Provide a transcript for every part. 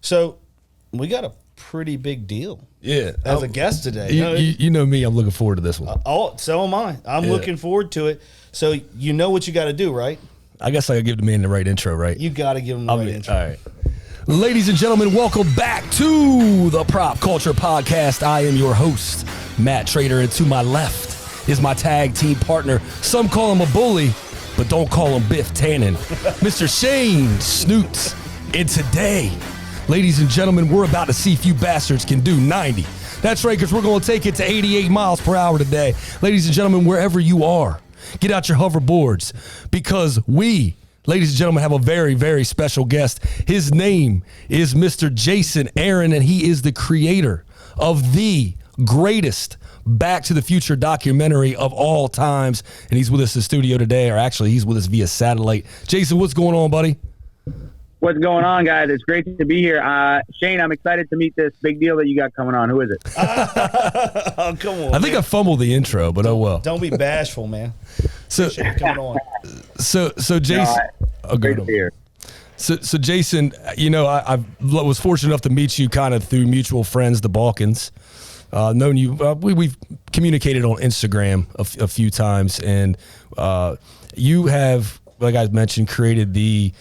So we got a pretty big deal. Yeah, as a guest today. You know me. I'm looking forward to this one. So am I. I'm looking forward to it. So you know what you got to do, right? I guess I gotta give the man the right intro, right? You got to give him the right intro. All right. Ladies and gentlemen, welcome back to the Prop Culture Podcast. I am your host, Matt Trader, and to my left is my tag team partner. Some call him a bully, but don't call him Biff Tannen, Mr. Shane Snoots. And today, ladies and gentlemen, we're about to see if you bastards can do 90. That's right, because we're going to take it to 88 miles per hour today. Ladies and gentlemen, wherever you are, get out your hoverboards, because we, ladies and gentlemen, have a very, very special guest. His name is Mr. Jason Aaron, and he is the creator of the greatest Back to the Future documentary of all times. And he's with us in the studio today, or actually he's with us via satellite. Jason, what's going on, buddy? What's going on, guys? It's great to be here. Shane, I'm excited to meet this big deal that you got coming on. Who is it? Oh, come on. I think I fumbled the intro, but oh well. Don't be bashful, man. So, coming on. So Jason, great to be here. So Jason, you know, I was fortunate enough to meet you kind of through mutual friends, the Balkans. Known you, we've communicated on Instagram a few times, and you have, like I mentioned, created the,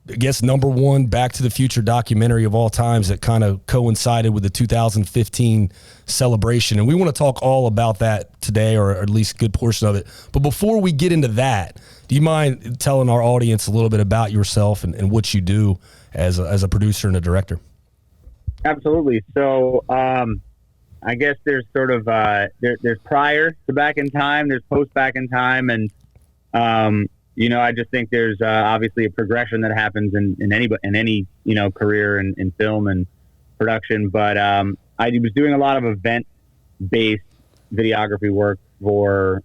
I guess, #1 Back to the Future documentary of all times that kind of coincided with the 2015 celebration. And we want to talk all about that today, or at least a good portion of it. But before we get into that, do you mind telling our audience a little bit about yourself and what you do as a producer and a director? Absolutely. So I guess there's sort of there's prior to Back in Time, there's post Back in Time, and you know, I just think there's obviously a progression that happens in any you know, career in film and production. But I was doing a lot of event-based videography work for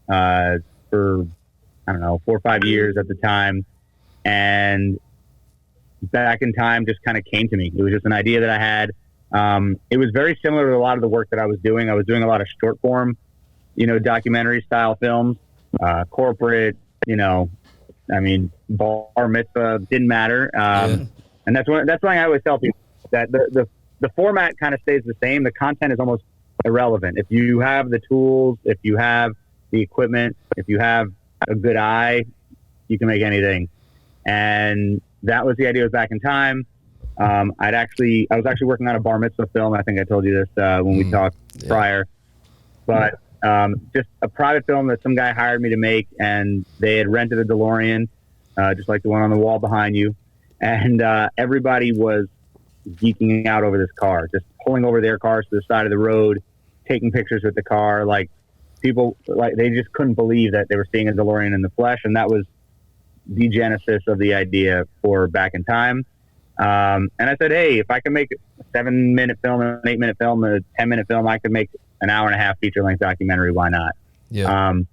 I don't know, 4 or 5 years at the time, and Back in Time just kind of came to me. It was just an idea that I had. It was very similar to a lot of the work that I was doing. I was doing a lot of short form, you know, documentary style films, corporate. You know, I mean, bar mitzvah didn't matter, and that's why I always tell people that the format kind of stays the same. The content is almost irrelevant. If you have the tools, if you have the equipment, if you have a good eye, you can make anything. And that was the idea of Back in Time. I was actually working on a bar mitzvah film. I think I told you this when we talked prior, but. Just a private film that some guy hired me to make, and they had rented a Delorean, just like the one on the wall behind you. And everybody was geeking out over this car, just pulling over their cars to the side of the road, taking pictures with the car. Like, people, like, they just couldn't believe that they were seeing a Delorean in the flesh. And that was the genesis of the idea for Back in Time. And I said, hey, if I can make a 7-minute film, an 8-minute film, a 10-minute film, I could make an hour-and-a-half feature-length documentary. Why not? Yeah. And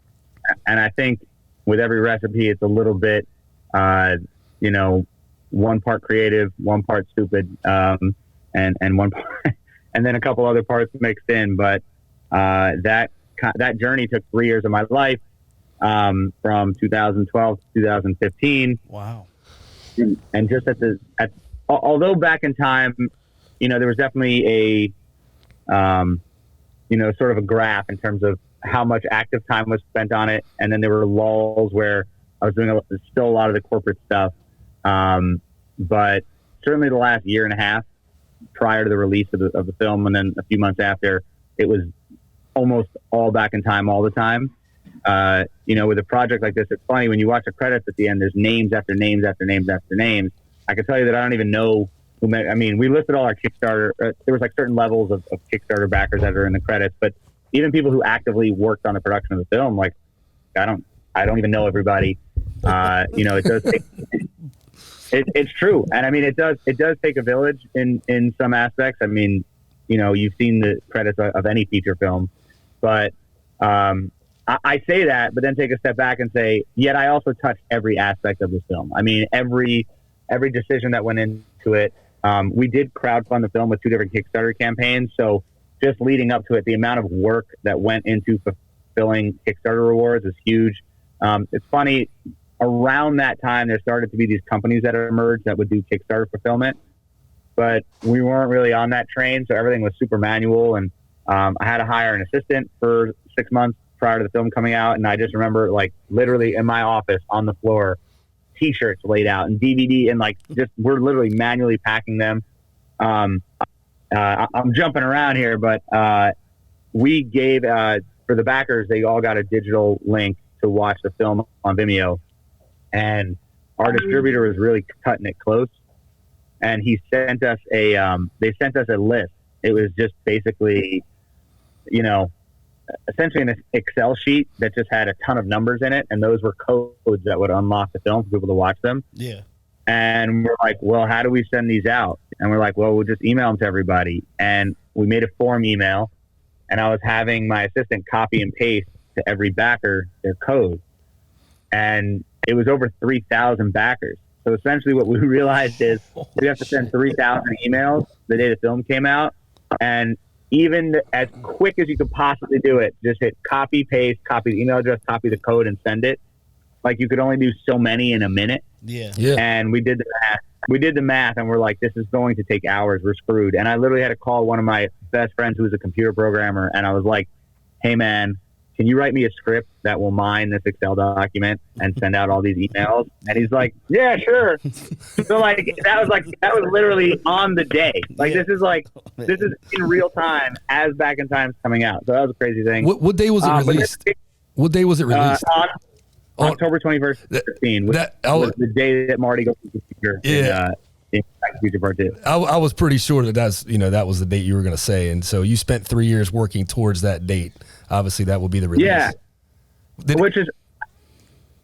I think with every recipe, it's a little bit, you know, one part creative, one part stupid, and one part, and then a couple other parts mixed in. But that journey took 3 years of my life, from 2012 to 2015. Wow. And just although Back in Time, you know, there was definitely a you know, sort of a graph in terms of how much active time was spent on it. And then there were lulls where I was doing still a lot of the corporate stuff. But certainly the last year and a half prior to the release of the film, and then a few months after, it was almost all Back in Time all the time. You know, with a project like this, it's funny when you watch the credits at the end, there's names after names after names after names. I can tell you that I don't even know. I mean, we listed all our Kickstarter. There was like certain levels of Kickstarter backers that are in the credits, but even people who actively worked on the production of the film, like I don't even know everybody. You know, it does take. It's true, and I mean, it does take a village in some aspects. I mean, you know, you've seen the credits of any feature film, but I say that, but then take a step back and say, yet I also touched every aspect of this film. I mean, every decision that went into it. We did crowdfund the film with 2 different Kickstarter campaigns. So just leading up to it, the amount of work that went into fulfilling Kickstarter rewards is huge. It's funny. around that time, there started to be these companies that emerged that would do Kickstarter fulfillment, but we weren't really on that train. So everything was super manual. And I had to hire an assistant for 6 months prior to the film coming out. And I just remember like literally in my office on the floor, T-shirts laid out and DVD and like just we're literally manually packing them. I'm jumping around here, but we gave for the backers, they all got a digital link to watch the film on Vimeo, and our distributor was really cutting it close, and he sent us they sent us a list. It was just basically, you know, essentially an Excel sheet that just had a ton of numbers in it, and those were codes that would unlock the film for people to watch them. Yeah. And we're like, well, how do we send these out? And we're like, well, we'll just email them to everybody. And we made a form email, and I was having my assistant copy and paste to every backer their code. And it was over 3,000 backers. So essentially what we realized is we have to send 3,000 emails the day the film came out. And even as quick as you could possibly do it, just hit copy, paste, copy the email address, copy the code, and send it. Like you could only do so many in a minute. Yeah. And we did the math. We did the math, and we're like, this is going to take hours. We're screwed. And I literally had to call one of my best friends who was a computer programmer, and I was like, hey, man, can you write me a script that will mine this Excel document and send out all these emails? And he's like, yeah, sure. So like that was literally on the day. Like this is in real time as Back in Time's coming out. So that was a crazy thing. What day was it released? What day was it released? October 21st, 2015 was the day that Marty goes to the future. Yeah. In Back to the Future Part 2. I was pretty sure that was the date you were going to say, and so you spent 3 years working towards that date. Obviously, that will be the release. Yeah, which is,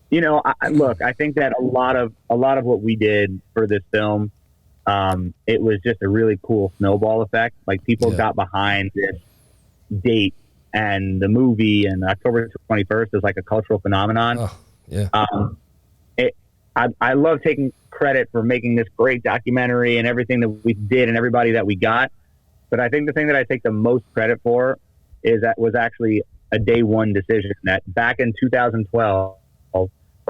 you know, I think that a lot of what we did for this film, it was just a really cool snowball effect. Like people got behind this date and the movie, and October 21st is like a cultural phenomenon. Oh, yeah. I love taking credit for making this great documentary and everything that we did and everybody that we got. But I think the thing that I take the most credit for is that was actually a day one decision that back in 2012,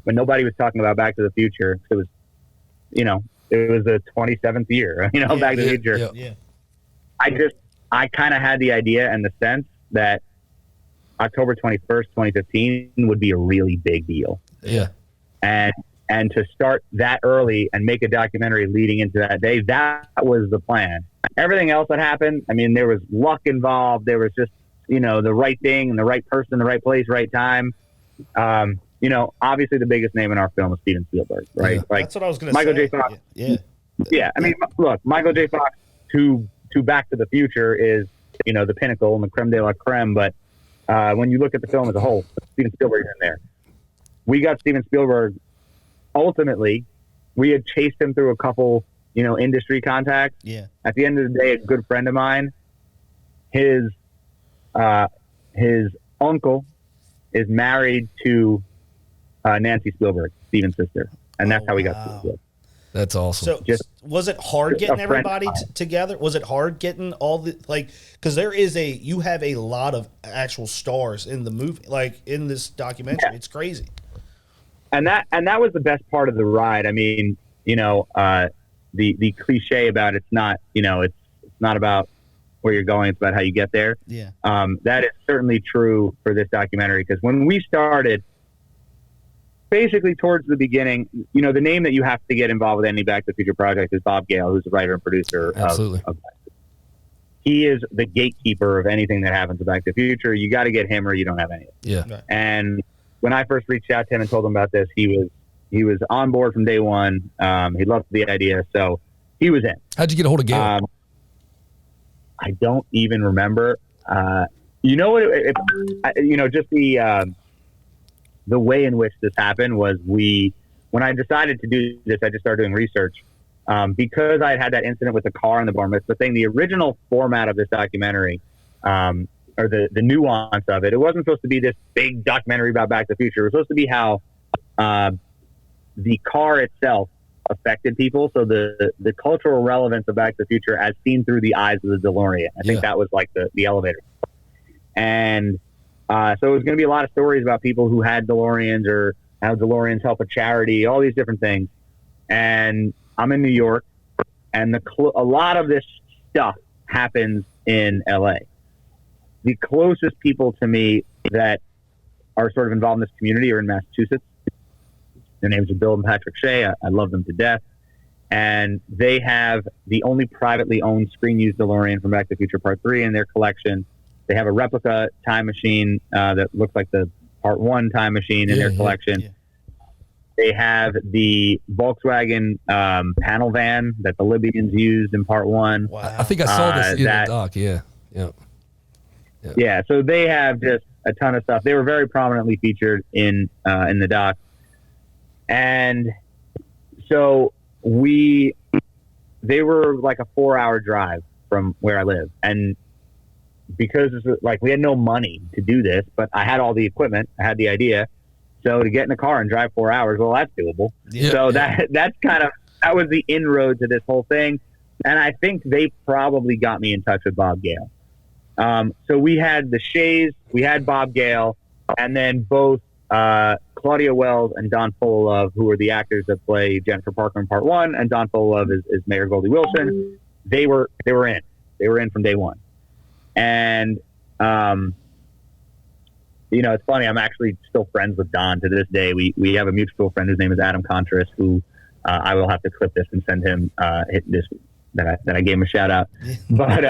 when nobody was talking about Back to the Future, it was, you know, it was the 27th year, you know, Back to the Future. Yeah. I kind of had the idea and the sense that October 21st, 2015 would be a really big deal. Yeah. And to start that early and make a documentary leading into that day, that was the plan. Everything else that happened, I mean, there was luck involved. There was just, you know, the right thing and the right person, the right place, right time. You know, obviously the biggest name in our film is Steven Spielberg, right? Yeah. Like That's what I was going to say. Michael J. Fox. Yeah. I mean, look, Michael J. Fox to Back to the Future is, you know, the pinnacle and the creme de la creme. But when you look at the film as a whole, Steven Spielberg's in there. We got Steven Spielberg. Ultimately, we had chased him through a couple, you know, industry contacts. Yeah. At the end of the day, a good friend of mine, his uncle is married to Nancy Spielberg, Steven's sister, and that's how we got Steven Spielberg. That's awesome. So was it hard getting everybody together? Was it hard getting all the, like, because you have a lot of actual stars in the movie, like in this documentary. Yeah. It's crazy. And that was the best part of the ride. I mean, you know, the cliche about it's not, you know, it's not about where you're going, it's about how you get there. Yeah. That is certainly true for this documentary, because when we started, basically towards the beginning, you know, the name that you have to get involved with any Back to the Future project is Bob Gale, who's the writer and producer. Absolutely. He is the gatekeeper of anything that happens to Back to the Future. You got to get him or you don't have any of it. Yeah. Right. And when I first reached out to him and told him about this, he was on board from day one. He loved the idea, so he was in. How'd you get a hold of Gale? I don't even remember. You know what? You know, just the way in which this happened was when I decided to do this, I just started doing research because I had that incident with the car and the bar mitzvah thing. The original format of this documentary. Or the nuance of it. It wasn't supposed to be this big documentary about Back to the Future. It was supposed to be how the car itself affected people. So the cultural relevance of Back to the Future as seen through the eyes of the DeLorean. I think that was like the elevator. And so it was going to be a lot of stories about people who had DeLoreans or how DeLoreans help a charity, all these different things. And I'm in New York, and a lot of this stuff happens in LA. The closest people to me that are sort of involved in this community are in Massachusetts. Their names are Bill and Patrick Shea. I love them to death. And they have the only privately owned screen-used DeLorean from Back to the Future Part 3 in their collection. They have a replica time machine that looks like the Part 1 time machine in their collection. Yeah. They have the Volkswagen panel van that the Libyans used in Part 1. Wow. I think I saw this in the doc, Yeah, so they have just a ton of stuff. They were very prominently featured in the doc. And so they were like a 4-hour drive from where I live. And because we had no money to do this, but I had all the equipment, I had the idea. So to get in a car and drive 4 hours, well, that's doable. Yeah, so that was the inroad to this whole thing. And I think they probably got me in touch with Bob Gale. So we had the Shays, we had Bob Gale, and then both Claudia Wells and Don Fullilove, who are the actors that play Jennifer Parker in Part 1, and Don Fullilove is Mayor Goldie Wilson. They were in. They were in from day one. And it's funny. I'm actually still friends with Don to this day. We have a mutual friend whose name is Adam Contreras, who I will have to clip this and send him this that I gave him a shout out. But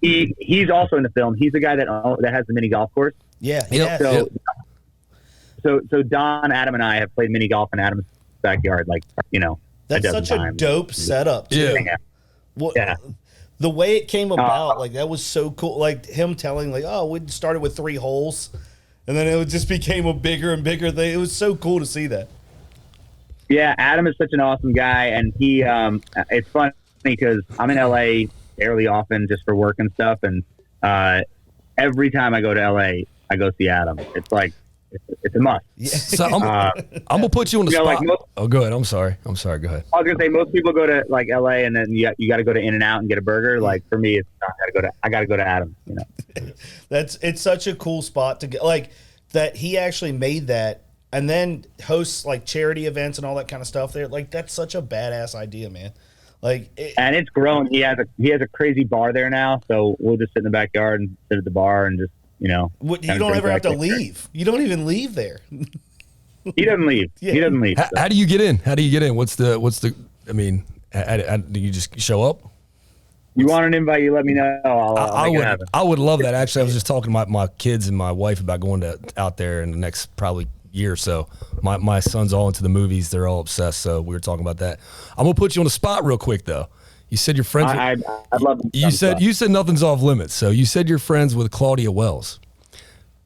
he's also in the film. He's the guy that has the mini golf course. Yeah. So Don, Adam, and I have played mini golf in Adam's backyard. That's such a dope setup. Too. Yeah. Well, yeah. The way it came about, that was so cool. Like him telling, we started with 3 holes, and then it just became a bigger and bigger thing. It was so cool to see that. Yeah, Adam is such an awesome guy, and he. It's funny because I'm in LA fairly often just for work and stuff, and every time I go to LA, I go see Adam. It's like it's a must. Yeah. So I'm gonna put you on the spot. Go ahead. I'm sorry. Go ahead. I was gonna say most people go to LA and then you got to go to In-N-Out and get a burger. Like for me, I gotta go to Adam. It's such a cool spot to get. That he actually made that and then hosts charity events and all that kind of stuff there. That's such a badass idea, man. And it's grown. He has a crazy bar there now, so we'll just sit in the backyard and sit at the bar and just. You don't ever have to leave. You don't even leave there. He doesn't leave. Yeah. He doesn't leave. How do you get in? What's the? I mean, do you just show up? You want an invite? You let me know. I would love that. Actually, I was just talking to my kids and my wife about going out there in the next probably year or so. My son's all into the movies. They're all obsessed. So we were talking about that. I'm gonna put you on the spot real quick though. You said you're friends. I'd love. You said nothing's off limits. So you said you're friends with Claudia Wells.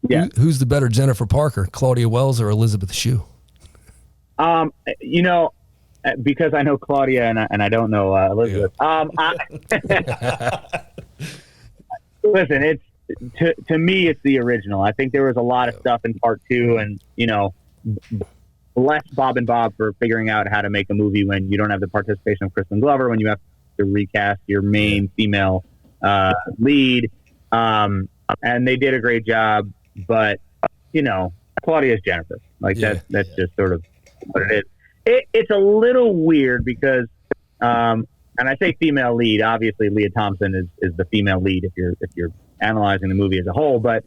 Yeah. Who's the better Jennifer Parker, Claudia Wells or Elizabeth Shue? Because I know Claudia and I don't know Elizabeth. Listen, it's to me it's the original. I think there was a lot of stuff in Part 2, and bless Bob and Bob for figuring out how to make a movie when you don't have the participation of Kristen Glover, when you have to recast your main female lead, and they did a great job. But Claudia's Jennifer. That's just sort of what it is. It's a little weird because, and I say female lead. Obviously, Leah Thompson is the female lead if you're analyzing the movie as a whole. But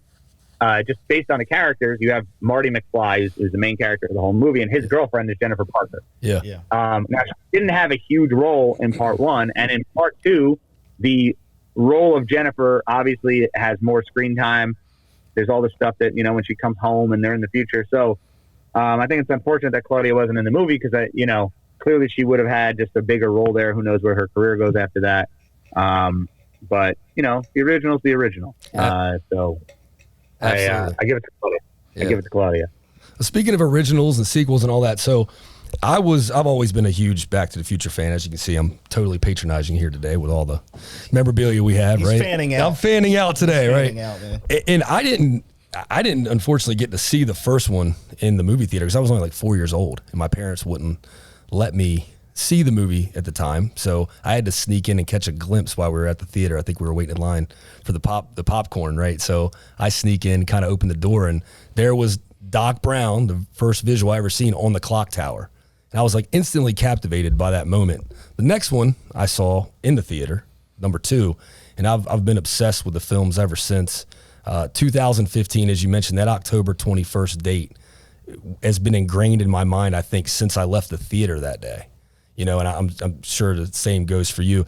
just based on the characters, you have Marty McFly, who's the main character of the whole movie, and his girlfriend is Jennifer Parker. Yeah. Now, she didn't have a huge role in Part 1, and in Part 2, the role of Jennifer obviously has more screen time. There's all the stuff that, when she comes home and they're in the future. So I think it's unfortunate that Claudia wasn't in the movie because, clearly she would have had just a bigger role there. Who knows where her career goes after that. But, the original's the original. So... I give it to Claudia. Yeah. I give it to Claudia. Speaking of originals and sequels and all that, so I've always been a huge Back to the Future fan. As you can see, I'm totally patronizing here today with all the memorabilia we have. He's right? Fanning out. I'm fanning out today, fanning right? Out, man. And I didn't unfortunately get to see the first one in the movie theater because I was only 4 years old, and my parents wouldn't let me see the movie at the time, so I had to sneak in and catch a glimpse while we were at the theater. I think we were waiting in line for the popcorn, right? So I sneak in, kind of open the door, and there was Doc Brown, the first visual I ever seen, on the clock tower. And I was like instantly captivated by that moment. The next one I saw in the theater, number 2, and I've been obsessed with the films ever since. 2015, as you mentioned, that October 21st date has been ingrained in my mind, I think, since I left the theater that day. You know, and I'm sure the same goes for you.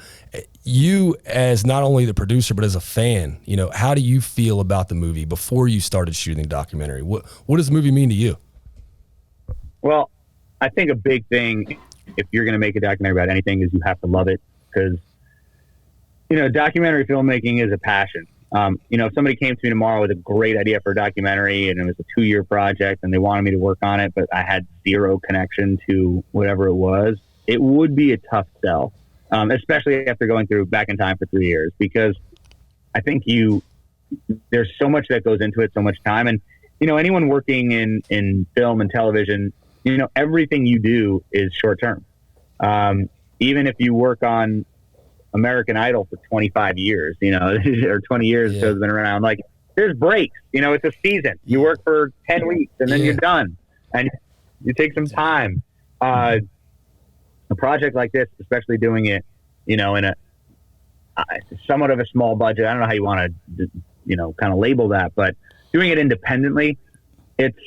You, as not only the producer, but as a fan, you know, how do you feel about the movie before you started shooting the documentary? What does the movie mean to you? Well, I think a big thing, if you're going to make a documentary about anything, is you have to love it, because, you know, documentary filmmaking is a passion. You know, if somebody came to me tomorrow with a great idea for a documentary and it was a 2-year project and they wanted me to work on it, but I had zero connection to whatever it was, it would be a tough sell, especially after going through Back in Time for 3 years, because I think there's so much that goes into it, so much time. And, you know, anyone working in film and television, you know, everything you do is short term. Even if you work on American Idol for 25 years, you know, or 20 years, yeah, has been around. Like, there's breaks, you know, it's a season. You work for 10 weeks and then you're done and you take some time. A project like this, especially doing it, you know, in a somewhat of a small budget. I don't know how you want to, you know, kind of label that, but doing it independently, it's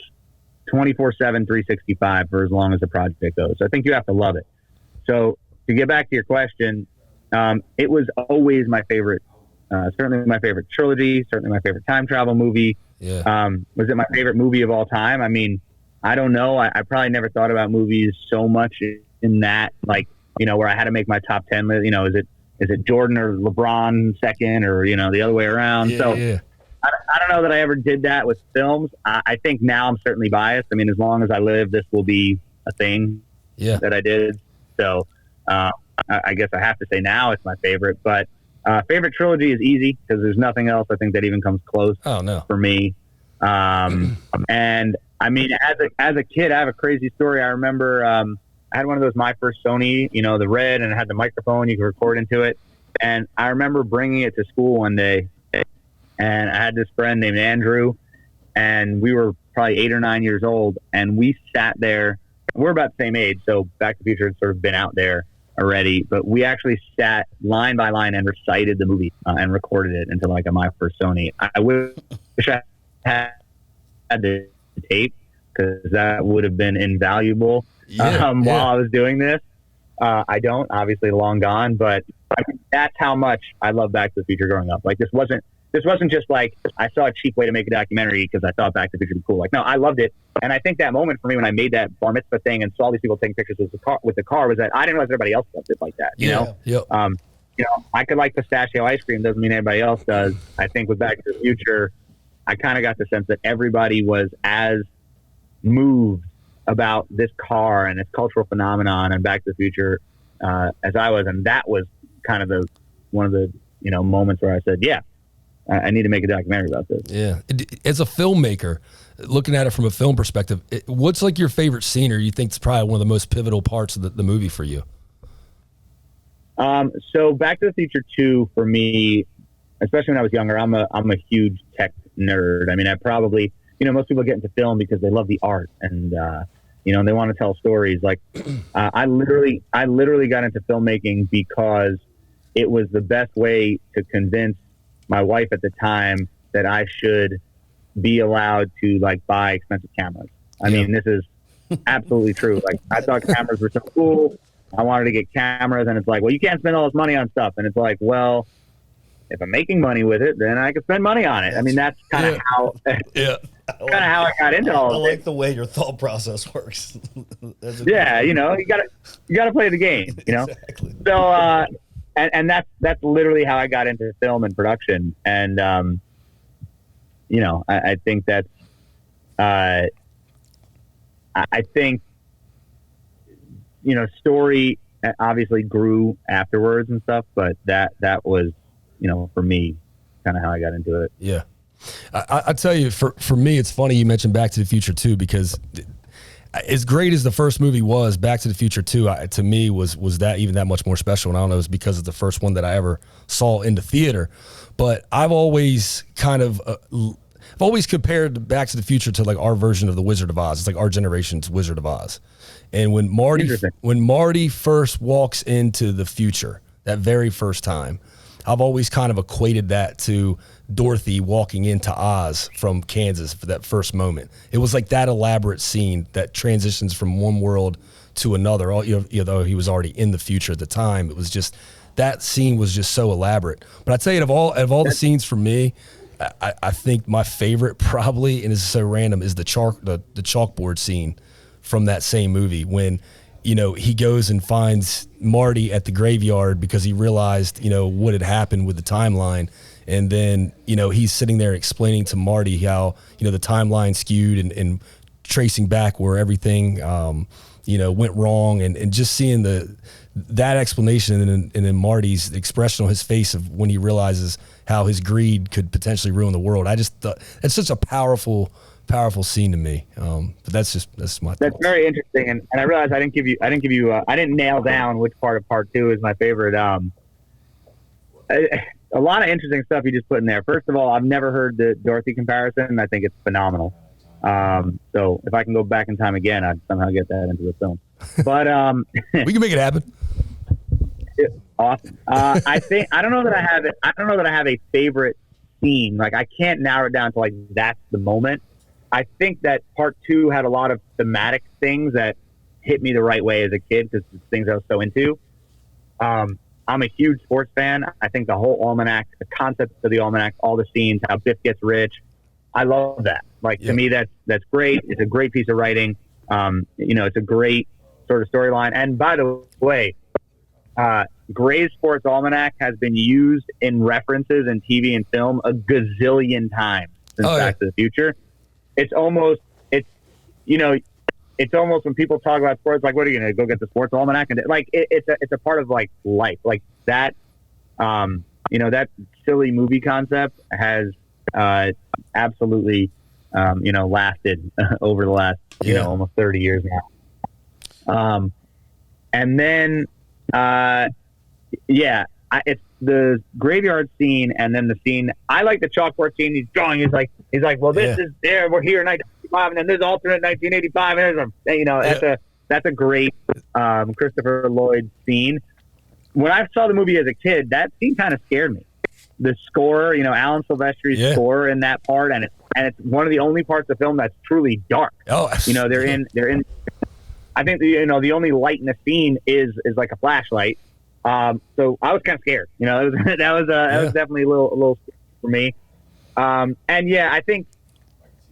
24/7, 365 for as long as the project goes. So I think you have to love it. So to get back to your question, it was always my favorite, certainly my favorite trilogy, certainly my favorite time travel movie. Yeah. Was it my favorite movie of all time? I mean, I don't know. I probably never thought about movies so much in that, like, you know, where I had to make my top 10 list. You know, is it Jordan or LeBron second, or, you know, the other way around? Yeah, so yeah. I don't know that I ever did that with films. I think now I'm certainly biased. I mean, as long as I live, this will be a thing that I did. So I guess I have to say now it's my favorite. But favorite trilogy is easy, because there's nothing else I think that even comes close for me. And I mean, as a kid, I have a crazy story. I remember I had one of those My First Sony, you know, the red, and it had the microphone, you could record into it. And I remember bringing it to school one day, and I had this friend named Andrew, and we were probably 8 or 9 years old, and we sat there. We're about the same age, so Back to the Future had sort of been out there already, but we actually sat line by line and recited the movie and recorded it into like a My First Sony. I wish I had the tape, because that would have been invaluable while I was doing this. I don't, obviously long gone, but I mean, that's how much I love Back to the Future growing up. Like, this wasn't just like I saw a cheap way to make a documentary because I thought Back to the Future would be cool. Like, no, I loved it. And I think that moment for me when I made that bar mitzvah thing and saw these people taking pictures with the car was that I didn't realize everybody else loved it like that. You know? Yep. You know, I could like pistachio ice cream, doesn't mean everybody else does. I think with Back to the Future, I kind of got the sense that everybody was as moved about this car and its cultural phenomenon and Back to the Future as I was. And that was kind of one of the, you know, moments where I said, yeah, I need to make a documentary about this. Yeah. As a filmmaker, looking at it from a film perspective, what's like your favorite scene, or you think it's probably one of the most pivotal parts of the movie for you? So Back to the Future 2 for me, especially when I was younger, I'm a huge tech nerd. I mean, I probably, you know, most people get into film because they love the art and, you know, they want to tell stories. Like, I literally got into filmmaking because it was the best way to convince my wife at the time that I should be allowed to like buy expensive cameras. I mean, this is absolutely true. Like, I thought cameras were so cool. I wanted to get cameras, and it's like, well, you can't spend all this money on stuff. And it's like, well, if I'm making money with it, then I can spend money on it. I mean, that's kind of how, how I got into all of it. I like the way your thought process works. Yeah, you know, you gotta play the game, you know? Exactly. So, and that's literally how I got into film and production. And, you know, I think that's, I think, you know, story obviously grew afterwards and stuff, but that was, you know, for me, kind of how I got into it. Yeah. I tell you, for me, it's funny you mentioned Back to the Future 2, because as great as the first movie was, Back to the Future 2, to me, was that even that much more special. And I don't know, it's because it's the first one that I ever saw in the theater. But I've always kind of, I've always compared Back to the Future to like our version of the Wizard of Oz. It's like our generation's Wizard of Oz. And when Marty first walks into the future, that very first time, I've always kind of equated that to Dorothy walking into Oz from Kansas for that first moment. It was like that elaborate scene that transitions from one world to another. Although he was already in the future at the time, it was just that scene was just so elaborate. But I tell you, of all the scenes for me, I think my favorite probably, and this is so random, is the chalkboard scene from that same movie when, he goes and finds Marty at the graveyard because he realized, what had happened with the timeline. And then, he's sitting there explaining to Marty how, the timeline skewed and tracing back where everything, went wrong, and just seeing that explanation and then Marty's expression on his face of when he realizes how his greed could potentially ruin the world. I just thought it's such a powerful scene to me. But that's my thoughts. That's very interesting. And I realized I didn't nail down which part of part 2 is my favorite. A lot of interesting stuff you just put in there. First of all, I've never heard the Dorothy comparison. I think it's phenomenal. So if I can go back in time again, I'd somehow get that into the film. But we can make it happen. Awesome. I don't know that I have a favorite scene. Like, I can't narrow it down to like that's the moment. I think that part 2 had a lot of thematic things that hit me the right way as a kid because it's things I was so into. I'm a huge sports fan. I think the whole almanac, the concept of the almanac, all the scenes, how Biff gets rich, I love that. Like, to me, that's great. It's a great piece of writing. It's a great sort of storyline. And by the way, Gray's Sports Almanac has been used in references in TV and film a gazillion times since Back to the Future. It's almost when people talk about sports, like, what are you going to go get the sports almanac? And like, it's a part of like life, like that, that silly movie concept has, absolutely, lasted over the last, almost 30 years now. And then, it's the graveyard scene, and then the scene. I like the chalkboard scene. He's drawing. He's like, well, this is there. We're here in 1985, and then there's alternate 1985, and there's that's a great Christopher Lloyd scene. When I saw the movie as a kid, that scene kind of scared me. The score, Alan Silvestri's score in that part, and it's one of the only parts of the film that's truly dark. They're in. I think the only light in the scene is like a flashlight. So I was kind of scared. That was definitely a little for me. I think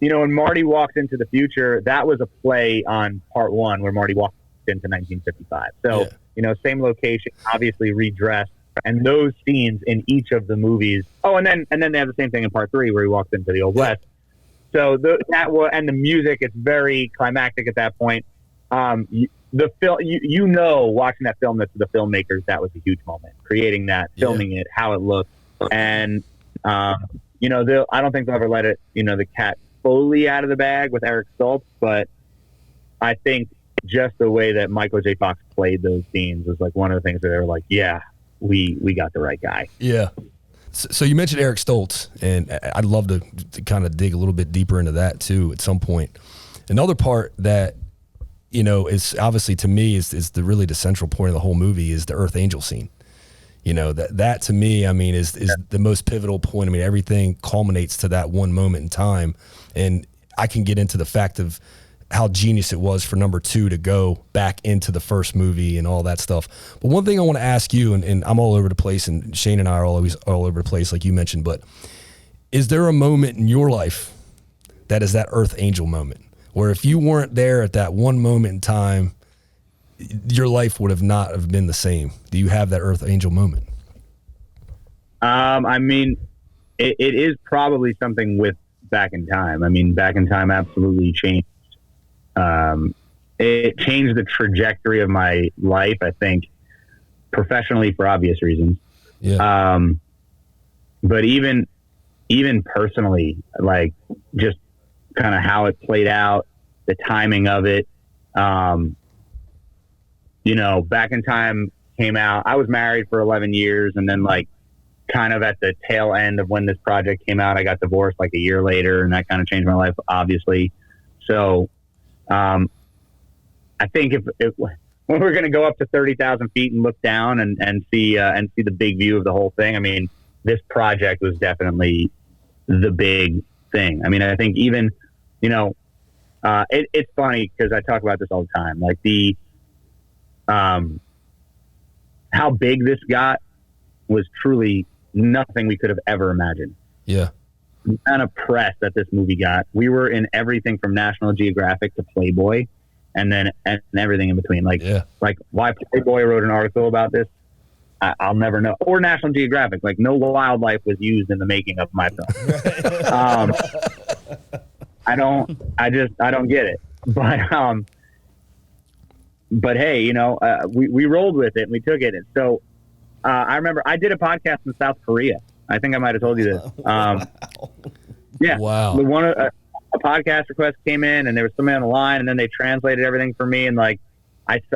when Marty walks into the future, that was a play on part 1 where Marty walked into 1955. So same location, obviously redressed, and those scenes in each of the movies. Oh, and then they have the same thing in part 3 where he walks into the Old West. So and the music, it's very climactic at that point. The film, watching that film, that's the filmmakers, that was a huge moment. Creating that, filming it, how it looked, and I don't think they'll ever let it, the cat fully out of the bag with Eric Stoltz, but I think just the way that Michael J. Fox played those scenes was like one of the things where they were like, we got the right guy. Yeah. So you mentioned Eric Stoltz, and I'd love to kind of dig a little bit deeper into that too at some point. Another part that is obviously to me is the central point of the whole movie is the Earth Angel scene. That to me, I mean, is the most pivotal point. I mean, everything culminates to that one moment in time, and I can get into the fact of how genius it was for number 2 to go back into the first movie and all that stuff. But one thing I want to ask you, and I'm all over the place, and Shane and I are always all over the place, like you mentioned, but is there a moment in your life that is that Earth Angel moment? Where if you weren't there at that one moment in time, your life would not have been the same. Do you have that Earth Angel moment? I mean, it is probably something with Back in Time. I mean, Back in Time absolutely changed. It changed the trajectory of my life, I think, professionally for obvious reasons. Yeah. But even personally, like just kind of how it played out, the timing of it. Back in Time came out. I was married for 11 years, and then like kind of at the tail end of when this project came out. I got divorced like a year later, and that kind of changed my life, obviously. So I think if when we're going to go up to 30,000 feet and look down and see the big view of the whole thing, I mean, this project was definitely the big thing. I mean, I think even, it's funny because I talk about this all the time. Like how big this got was truly nothing we could have ever imagined. Yeah. The kind of press that this movie got. We were in everything from National Geographic to Playboy, and everything in between. Like why Playboy wrote an article about this, I'll never know. Or National Geographic. Like, no wildlife was used in the making of my film. I don't get it. But hey, we rolled with it and we took it. And so I remember I did a podcast in South Korea. I think I might have told you this. Yeah. Wow. A podcast request came in, and there was somebody on the line, and then they translated everything for me. And like,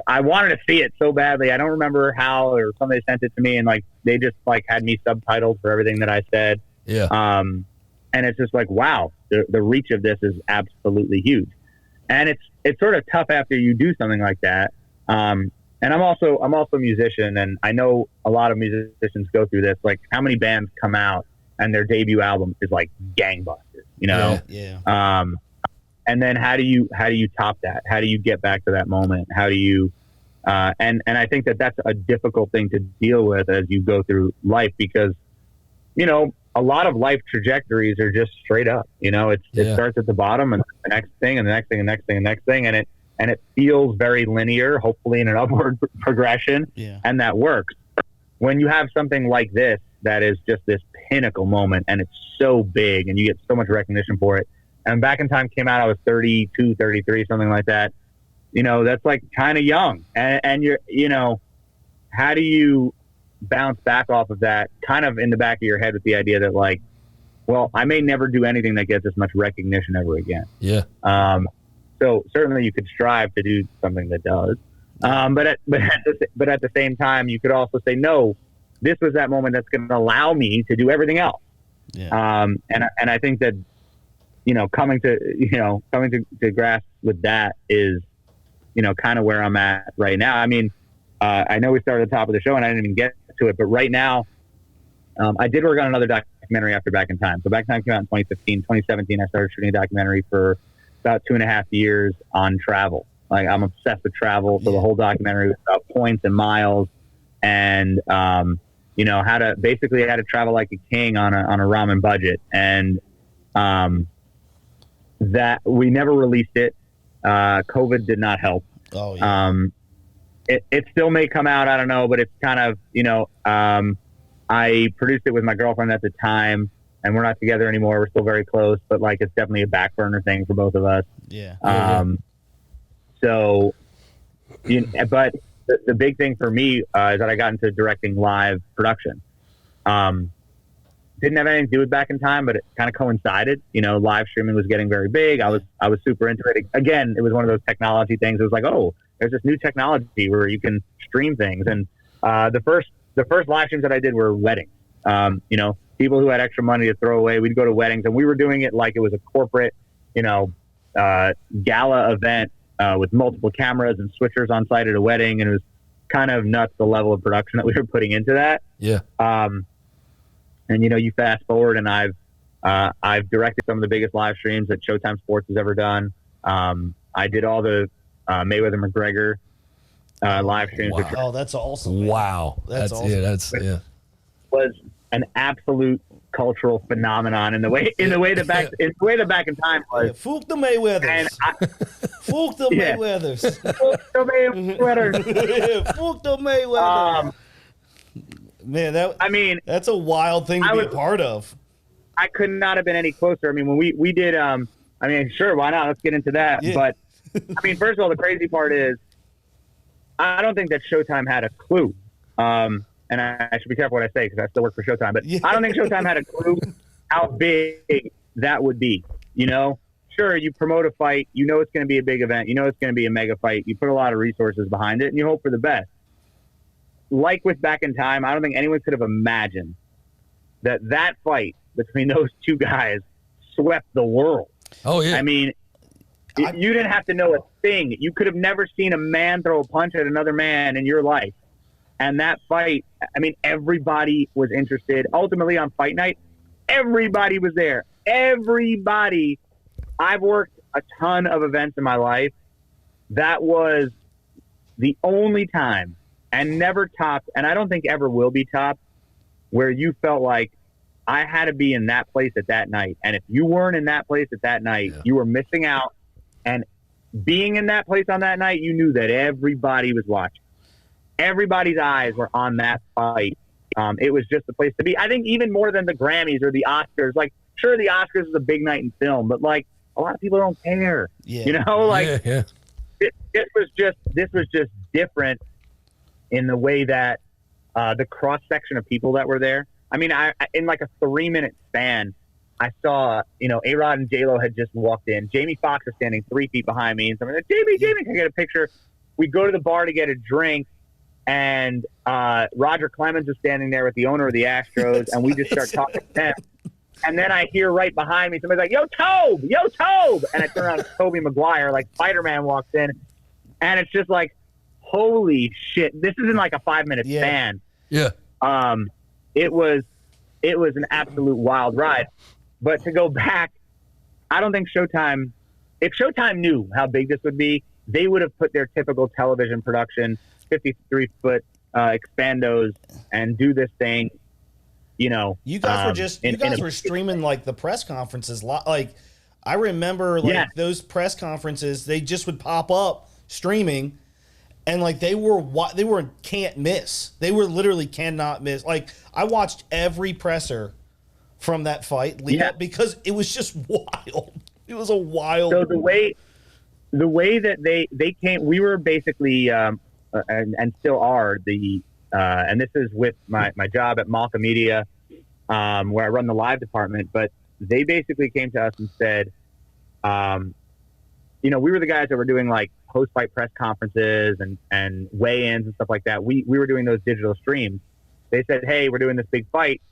I wanted to see it so badly. I don't remember how, or somebody sent it to me, and like they just like had me subtitled for everything that I said. Yeah. And it's just like, wow, the reach of this is absolutely huge. And it's sort of tough after you do something like that. And I'm also a musician, and I know a lot of musicians go through this. Like, how many bands come out and their debut album is like gangbusters, Yeah. And then how do you top that? How do you get back to that moment? How do you, and I think that's a difficult thing to deal with as you go through life, because, a lot of life trajectories are just straight up, it starts at the bottom, and the next thing and the next thing and the next thing and the next thing. And it feels very linear, hopefully in an upward progression. Yeah. And that works. When you have something like this, that is just this pinnacle moment, and it's so big and you get so much recognition for it. And Back in Time came out, I was 32, 33, something like that. That's like kind of young. And you're, how do you bounce back off of that kind of in the back of your head with the idea that like, well, I may never do anything that gets as much recognition ever again. Yeah. So certainly you could strive to do something that does. But at the same time, you could also say, no, this was that moment that's going to allow me to do everything else. Yeah. And I think that, coming to grasp with that is, kind of where I'm at right now. I mean, I know we started at the top of the show and I didn't even get to it, but right now, I did work on another documentary after Back in Time. So Back in Time came out in 2015. 2017, I started shooting a documentary for about 2.5 years on travel. Like, I'm obsessed with travel. So the whole documentary was about points and miles, and how to travel like a king on a ramen budget. And that we never released it. COVID did not help. Oh yeah. It still may come out. I don't know, but it's kind of I produced it with my girlfriend at the time, and we're not together anymore. We're still very close, but like, it's definitely a back burner thing for both of us. Yeah. So, but the big thing for me is that I got into directing live production. Didn't have anything to do with Back in Time, but it kind of coincided. Live streaming was getting very big. I was super into it. Again, it was one of those technology things. It was like, oh, there's this new technology where you can stream things. And the first live streams that I did were weddings. People who had extra money to throw away, we'd go to weddings, and we were doing it like it was a corporate, gala event with multiple cameras and switchers on site at a wedding. And it was kind of nuts, the level of production that we were putting into that. Yeah. And you fast forward, and I've directed some of the biggest live streams that Showtime Sports has ever done. I did all the Mayweather McGregor live streams. Wow. Oh, that's awesome. Man. Wow. That's awesome. Yeah. Was an absolute cultural phenomenon in the way that Back in Time was. Yeah, Fook the Mayweathers. And Fook the Mayweathers. Fook the Mayweathers. Fook the Mayweathers. Man, that's a wild thing to be a part of. I could not have been any closer. I mean, when we did, sure, why not? Let's get into that. Yeah. But first of all, the crazy part is, I don't think that Showtime had a clue. And I should be careful what I say because I still work for Showtime. But I don't think Showtime had a clue how big that would be. Sure, you promote a fight. It's going to be a big event. It's going to be a mega fight. You put a lot of resources behind it, and you hope for the best. Like with Back in Time, I don't think anyone could have imagined that fight between those two guys swept the world. Oh, yeah. I mean, you didn't have to know a thing. You could have never seen a man throw a punch at another man in your life. And that fight, I mean, everybody was interested. Ultimately, on fight night, everybody was there. Everybody. I've worked a ton of events in my life. That was the only time, and never topped, and I don't think ever will be topped, where you felt like I had to be in that place at that night. And if you weren't in that place at that night, you were missing out. And being in that place on that night, you knew that everybody was watching. Everybody's eyes were on that fight. It was just the place to be. I think even more than the Grammys or the Oscars. Like, sure, the Oscars is a big night in film, but like a lot of people don't care. You know, like this was just different in the way that the cross section of people that were there. I mean, I in like a 3-minute span, I saw, you know, A-Rod and J-Lo had just walked in. Jamie Foxx is standing 3 feet behind me, and somebody's like, Jamie, can I get a picture? We go to the bar to get a drink, and Roger Clemens is standing there with the owner of the Astros, and we just start talking to them. And then I hear right behind me, somebody's like, yo, Tobe! And I turn around, it's Tobey Maguire, like Spider-Man walks in, and it's just like, holy shit. This is in like a 5-minute span. Yeah. It was an absolute wild ride. But to go back, I don't think Showtime, if Showtime knew how big this would be, they would have put their typical television production, 53-foot expandos, and do this thing, you know. You guys were streaming like the press conferences. Like, I remember like those press conferences, they just would pop up streaming. And like they were can't miss. They were literally cannot miss. Like, I watched every presser from that fight lead up because it was just wild. It was a wild. So the way that they came, we were basically and still are and this is with my job at Malka Media, where I run the live department. But they basically came to us and said, you know, we were the guys that were doing like post-fight press conferences and weigh-ins and stuff like that. We were doing those digital streams. They said, hey, we're doing this big fight.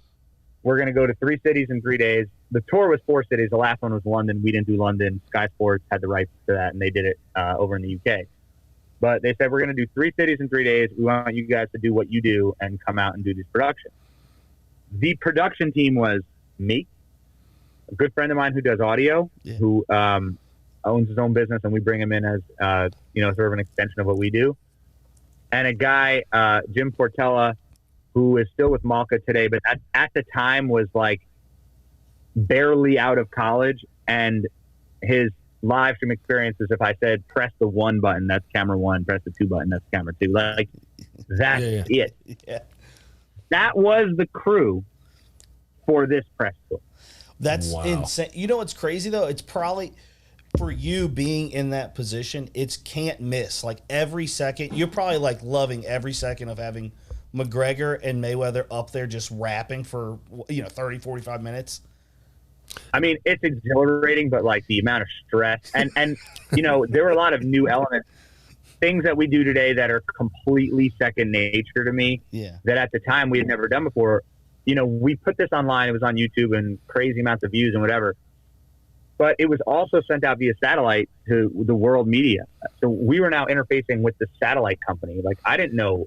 We're going to go to 3 cities in 3 days. The tour was 4 cities. The last one was London. We didn't do London. Sky Sports had the rights to that, and they did it over in the UK. But they said, we're going to do 3 cities in 3 days. We want you guys to do what you do and come out and do this production. The production team was me, a good friend of mine who does audio, who owns his own business, and we bring him in as, you know, sort of an extension of what we do. And a guy, Jim Portella, who is still with Malka today, but at the time was like barely out of college. And his live stream experience is if I said, press the 1 button, that's camera 1, press the 2 button, that's camera 2. Like, that's it. Yeah. That was the crew for this press tour. That's insane. You know what's crazy, though? It's probably, for you being in that position, it's can't miss. Like, every second, you're probably like loving every second of having McGregor and Mayweather up there just rapping for, 30, 45 minutes. I mean, it's exhilarating, but like the amount of stress and there were a lot of new elements, things that we do today that are completely second nature to me. Yeah. That at the time we had never done before. We put this online. It was on YouTube and crazy amounts of views and whatever. But it was also sent out via satellite to the world media. So we were now interfacing with the satellite company. Like, I didn't know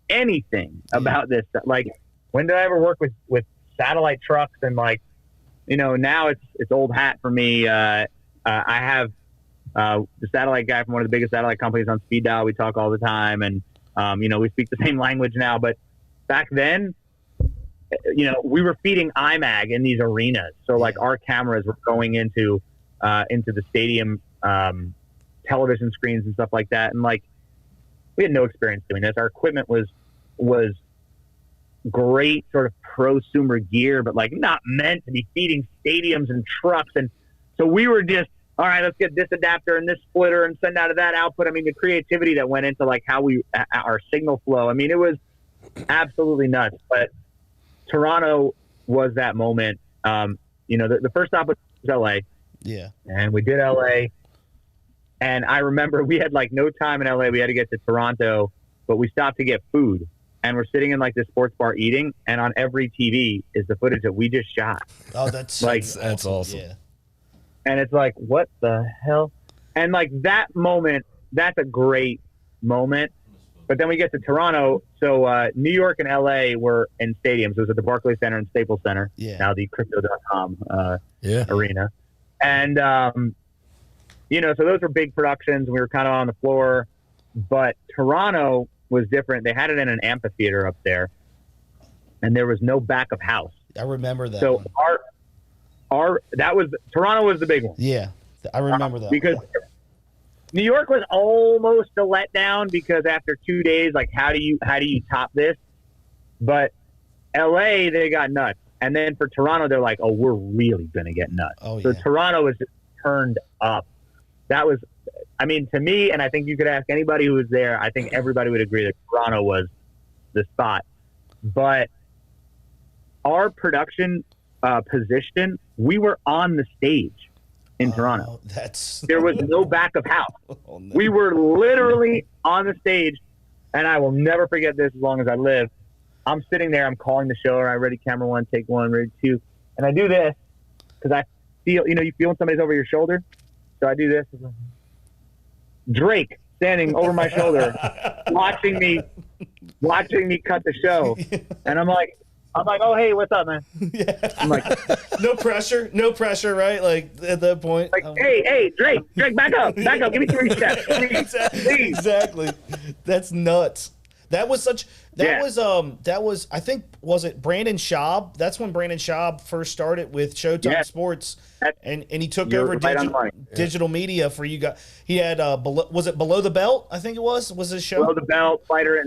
anything about this. Like, when did I ever work with satellite trucks? And like, now it's old hat for me. I have the satellite guy from one of the biggest satellite companies on speed dial. We talk all the time, and we speak the same language now. But back then, we were feeding IMAG in these arenas. So like our cameras were going into the stadium television screens and stuff like that. And like, we had no experience doing this. Our equipment was great, sort of prosumer gear, but like not meant to be feeding stadiums and trucks. And so we were just, all right, let's get this adapter and this splitter and send out of that output. I mean, the creativity that went into like how our signal flow. I mean, it was absolutely nuts. But Toronto was that moment. The first stop was LA. Yeah. And we did LA. And I remember we had like no time in LA. We had to get to Toronto, but we stopped to get food. and we're sitting in like this sports bar eating, and on every TV is the footage that we just shot. Oh, that's like that's awesome. Yeah. And it's like, what the hell? And like that moment, that's a great moment. But then we get to Toronto. So New York and LA were in stadiums. It was at the Barclays Center and Staples Center. Yeah. Now the Crypto.com Yeah. arena. And, you know, so those were big productions. We were kind of on the floor. But Toronto was different. They had it in an amphitheater up there. And there was no back of house. I remember that. So one. Toronto was the big one. Yeah, I remember that. Because New York was almost a letdown because after 2 days, like how do you top this? But LA, they got nuts. And then for Toronto, they're like, oh, we're really gonna get nuts. Oh, so yeah. Toronto was just turned up. That was, I mean, to me, and I think you could ask anybody who was there, I think everybody would agree that Toronto was the spot. But our production position, we were on the stage in Toronto. There was no back of house. Oh, no. We were literally on the stage, and I will never forget this as long as I live. I'm sitting there, I'm calling the show, and I ready camera one, take one, ready two, and I do this because I feel, you know, you feel when somebody's over your shoulder. So I do this. Drake standing over my shoulder, watching me cut the show, and I'm like, oh, hey, what's up, man? Yeah. I'm like, no pressure, right? Like at that point, like, hey, Drake, back up, give me 3 steps, please. Exactly. That's nuts. That was I think, was it Brandon Schaub? That's when Brandon Schaub first started with Showtime Sports, and he took over digital media for you guys. He had was it Below the Belt? I think it was his show. Below the Belt Fighter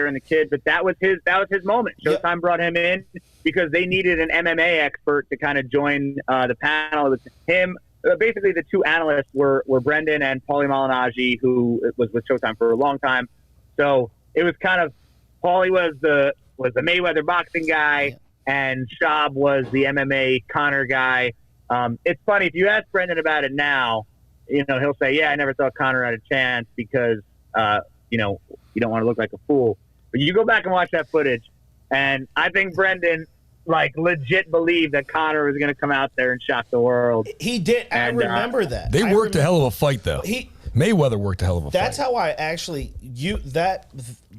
and the Kid. But that was his moment. Showtime brought him in because they needed an MMA expert to kind of join the panel with him. Basically, the two analysts were Brendan and Paulie Malignaggi, who was with Showtime for a long time. So it was kind of, Paulie was the Mayweather boxing guy, and Schaub was the MMA Conor guy. It's funny, if you ask Brendan about it now, you know, he'll say, I never thought Conor had a chance because, you know, you don't want to look like a fool. But you go back and watch that footage, and I think Brendan, like, legit believed that Conor was going to come out there and shock the world. He did. I remember that. They worked a hell of a fight, though. Mayweather worked a hell of a fight. That's how I actually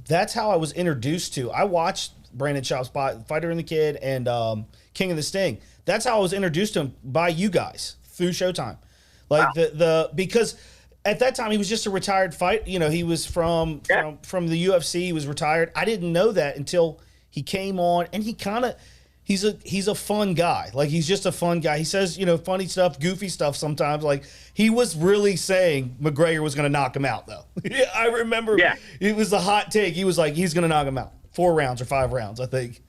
that's how I was introduced to. I watched Brandon Schaub's Fighter and the Kid and King of the Sting. That's how I was introduced to him by you guys through Showtime. Like because at that time he was just a retired fight. You know, he was from the UFC. He was retired. I didn't know that until he came on, and he's a fun guy. Like, he's just a fun guy. He says, you know, funny stuff, goofy stuff sometimes. Like, he was really saying McGregor was going to knock him out, though. Yeah, I remember. Yeah. It was a hot take. He was like, he's going to knock him out. 4 rounds or 5 rounds, I think.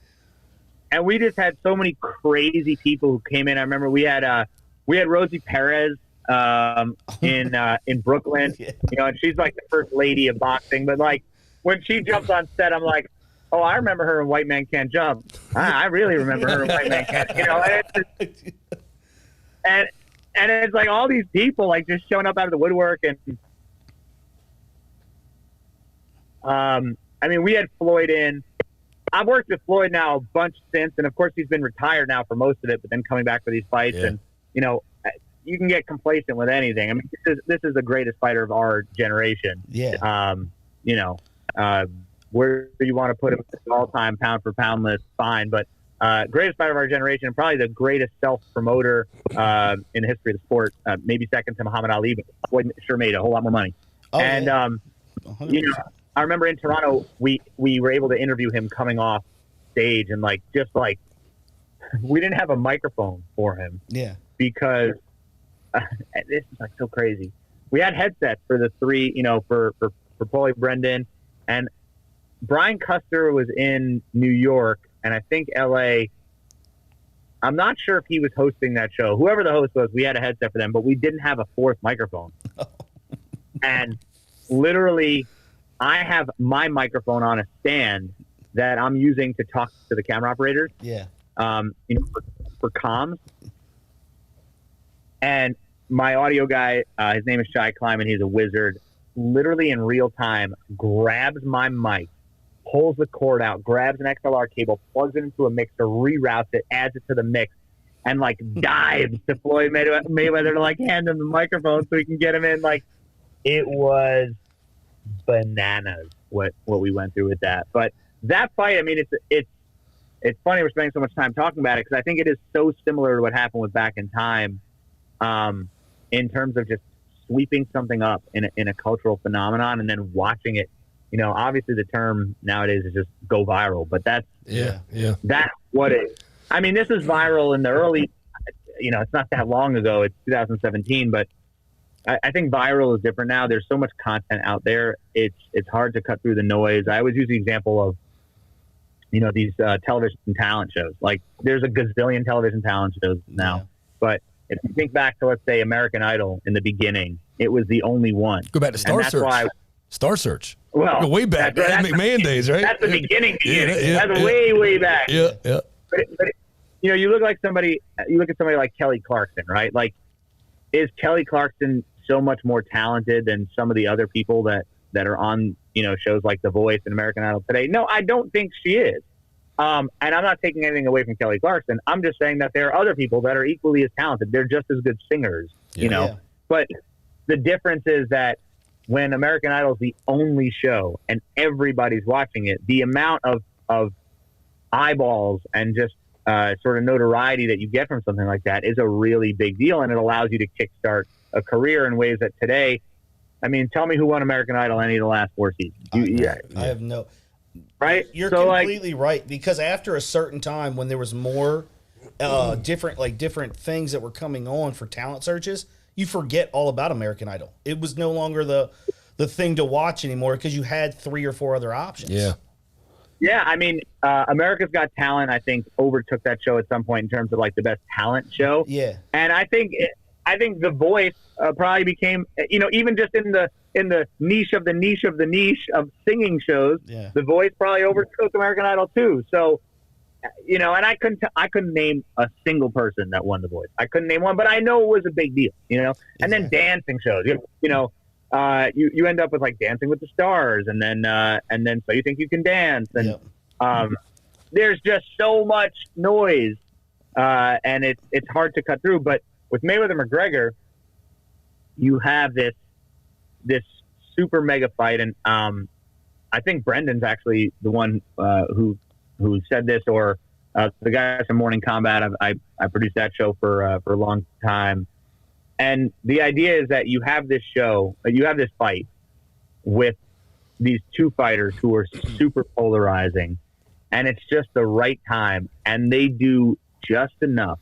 And we just had so many crazy people who came in. I remember we had Rosie Perez in Brooklyn. Yeah. You know, and she's like the first lady of boxing. But, like, when she jumps on set, I'm like, oh, I remember her in White Man Can't Jump. I really remember her in White Man Can't. You know, and it's like all these people like just showing up out of the woodwork, and I mean, we had Floyd in. I've worked with Floyd now a bunch since, and of course he's been retired now for most of it, but then coming back for these fights, and you know, you can get complacent with anything. I mean, this is the greatest fighter of our generation. Yeah. You know. Where you want to put him all-time pound for pound list, fine. But greatest fighter of our generation, and probably the greatest self-promoter in the history of the sport, maybe second to Muhammad Ali, but Floyd sure made a whole lot more money. Oh, and, you know, I remember in Toronto, we were able to interview him coming off stage, and, like, just, like, we didn't have a microphone for him. Yeah. Because this is, like, so crazy. We had headsets for the 3, you know, for Paulie, Brendan, and Brian Custer was in New York, and I think LA. I'm not sure if he was hosting that show. Whoever the host was, we had a headset for them, but we didn't have a 4th microphone. And literally, I have my microphone on a stand that I'm using to talk to the camera operators. Yeah. You know, for comms. And my audio guy, his name is Shai Kleiman. He's a wizard. Literally in real time, grabs my mic pulls the cord out, grabs an XLR cable, plugs it into a mixer, reroutes it, adds it to the mix, and like dives to Floyd Mayweather to like hand him the microphone so he can get him in. Like, it was bananas what we went through with that. But that fight, I mean, it's funny we're spending so much time talking about it because I think it is so similar to what happened with Back in Time, in terms of just sweeping something up in a cultural phenomenon and then watching it. You know, obviously the term nowadays is just go viral, but that's what it. I mean, this is viral in the early. You know, it's not that long ago. It's 2017, but I think viral is different now. There's so much content out there. It's hard to cut through the noise. I always use the example of, you know, these television talent shows. Like, there's a gazillion television talent shows now. But if you think back to, let's say, American Idol in the beginning, it was the only one. Go back to Star Search. Well, go way back. That's McMahon days, right? That's the beginning. That's way back. Yeah. But you know, you look at somebody like Kelly Clarkson, right? Like, is Kelly Clarkson so much more talented than some of the other people that are on, you know, shows like The Voice and American Idol today? No, I don't think she is. And I'm not taking anything away from Kelly Clarkson. I'm just saying that there are other people that are equally as talented. They're just as good singers, you know. Yeah. But the difference is that when American Idol is the only show and everybody's watching it, the amount of eyeballs and just sort of notoriety that you get from something like that is a really big deal, and it allows you to kickstart a career in ways that today, I mean, tell me who won American Idol any of the last 4 seasons. I have no... Right? You're completely right, because after a certain time when there was more different things that were coming on for talent searches, you forget all about American Idol. It was no longer the thing to watch anymore because you had 3 or 4 other options. Yeah, I mean, America's Got Talent, I think, overtook that show at some point in terms of like the best talent show. Yeah. And I think The Voice probably became, you know, even just in the niche of the niche of the niche of singing shows, The Voice probably overtook American Idol too. So, you know, and I couldn't name a single person that won The Voice. I couldn't name one, but I know it was a big deal, you know. And then dancing shows, you know, you end up with like Dancing with the Stars, and then So You Think You Can Dance, and there's just so much noise, and it's hard to cut through. But with Mayweather McGregor, you have this super mega fight, and I think Brendan's actually the one who said this, or the guys from Morning Combat. I produced that show for a long time, and the idea is that you have this fight with these two fighters who are super polarizing, and it's just the right time, and they do just enough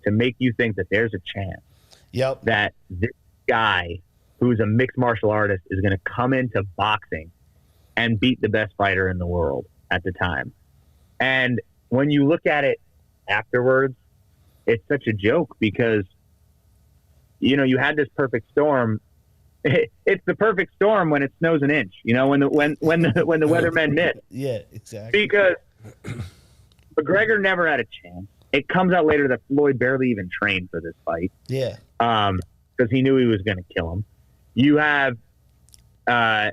to make you think that there's a chance that this guy who's a mixed martial artist is going to come into boxing and beat the best fighter in the world at the time. And when you look at it afterwards, it's such a joke because, you know, you had this perfect storm. It's the perfect storm when it snows an inch, you know, when the weathermen miss. Yeah, exactly. Because McGregor never had a chance. It comes out later that Floyd barely even trained for this fight. Yeah. Because he knew he was going to kill him. You have, so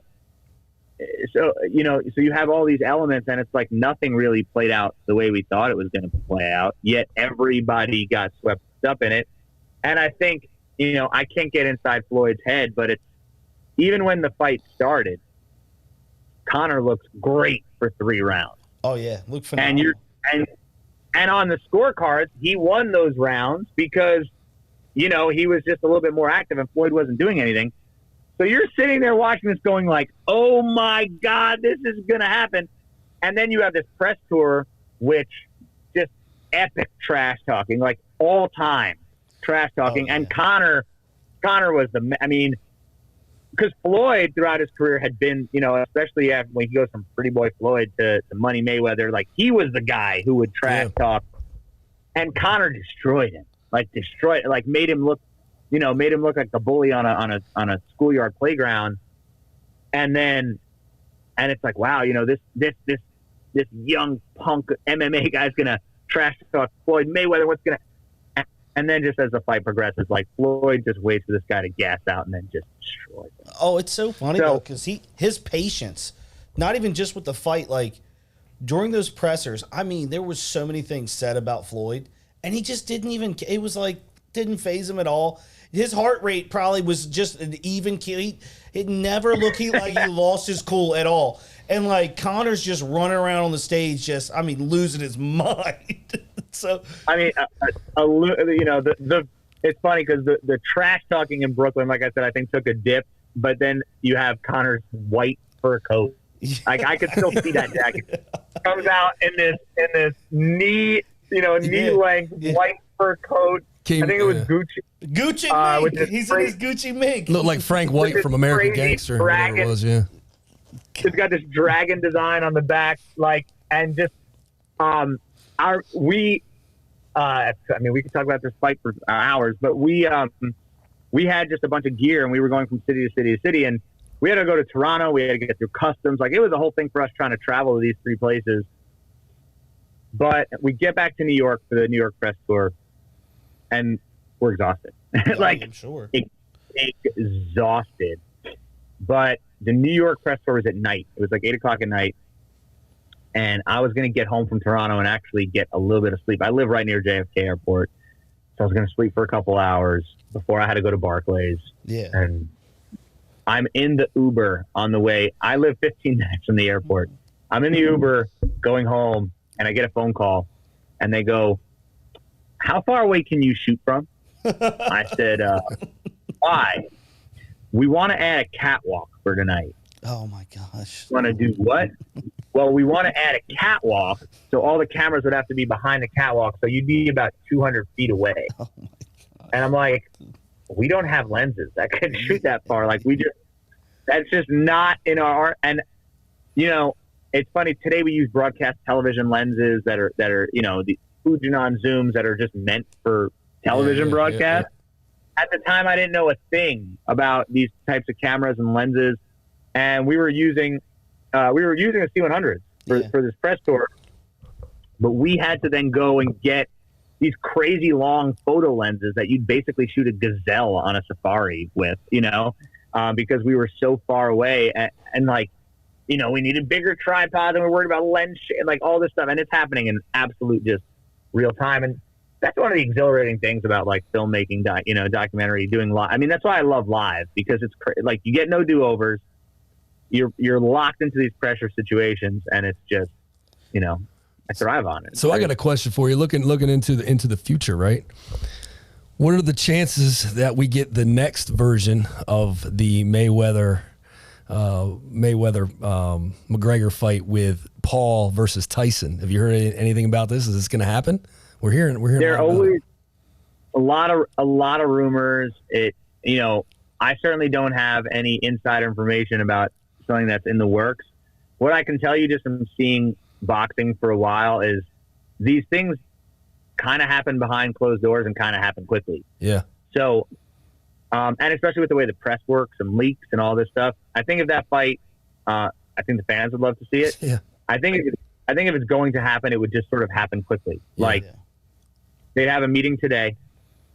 you have all these elements, and it's like nothing really played out the way we thought it was going to play out. Yet everybody got swept up in it. And I think, you know, I can't get inside Floyd's head, but it's even when the fight started, Conor looked great for 3 rounds. Oh yeah, looked phenomenal. And on the scorecards, he won those rounds because, you know, he was just a little bit more active and Floyd wasn't doing anything. So you're sitting there watching this going like, oh my God, this is going to happen. And then you have this press tour, which just epic trash talking, like all time trash talking. And Conor was because Floyd throughout his career had been, you know, especially when he goes from Pretty Boy Floyd to Money Mayweather, like he was the guy who would trash talk, and Conor destroyed him, made him look like the bully on a schoolyard playground, and it's like, wow, you know, this young punk MMA guy's gonna trash talk Floyd Mayweather. What's gonna And then just as the fight progresses, like Floyd just waits for this guy to gas out and then just destroys him. Oh, it's so funny though, because his patience not even just with the fight, like during those pressers, I mean, there was so many things said about Floyd, and he just didn't even, it was like, didn't phase him at all. His heart rate probably was just an even keel. It never looked like he lost his cool at all. And like Conor's just running around on the stage, just, I mean, losing his mind. So, I mean, you know, it's funny because the trash talking in Brooklyn, like I said, I think took a dip, but then you have Conor's white fur coat. Like I could still see that jacket. Comes out in this knee length white fur coat. I think it was Gucci. Gucci Mink. He's in his Gucci Mink. Looked like Frank White from American Gangster. Whatever it was, yeah. It's got this dragon design on the back, and just we could talk about this fight for hours, but we had just a bunch of gear and we were going from city to city to city, and we had to go to Toronto. We had to get through customs. Like, it was a whole thing for us trying to travel to these three places. But we get back to New York for the New York press tour, and we're exhausted. I'm sure. Exhausted. But the New York press tour was at night. It was like 8 o'clock at night. And I was going to get home from Toronto and actually get a little bit of sleep. I live right near JFK Airport. So I was going to sleep for a couple hours before I had to go to Barclays. Yeah. And I'm in the Uber on the way. I live 15 minutes from the airport. I'm in the Uber going home, and I get a phone call, and they go, "How far away can you shoot from?" I said, "Why?" "We want to add a catwalk for tonight." Oh, my gosh. Want to do what? Well, we want to add a catwalk, so all the cameras would have to be behind the catwalk, so you'd be about 200 feet away. Oh, my God. And I'm like, we don't have lenses that can shoot that far. Like, that's just not in our, and, you know, it's funny, today we use broadcast television lenses that are, the Fujinon zooms that are just meant for television broadcast. Yeah. At the time, I didn't know a thing about these types of cameras and lenses. And we were using a C100 for this press tour, but we had to then go and get these crazy long photo lenses that you'd basically shoot a gazelle on a safari with, because we were so far away, and we needed bigger tripods, and we're worried about lens and like all this stuff, and it's happening in absolute just real time. And that's one of the exhilarating things about like filmmaking, documentary, doing live. I mean, that's why I love live, because it's like you get no do-overs. You're locked into these pressure situations, and it's just, I thrive on it. So I got a question for you. Looking into the future, right? What are the chances that we get the next version of the Mayweather McGregor fight with Paul versus Tyson? Have you heard anything about this? Is this going to happen? We're hearing. There are always a lot of rumors. I certainly don't have any insider information about something that's in the works. What I can tell you, just from seeing boxing for a while, is these things kind of happen behind closed doors and kind of happen quickly. Yeah. So, and especially with the way the press works and leaks and all this stuff, I think if that fight, I think the fans would love to see it. Yeah. I think if it's going to happen, it would just sort of happen quickly. They'd have a meeting today.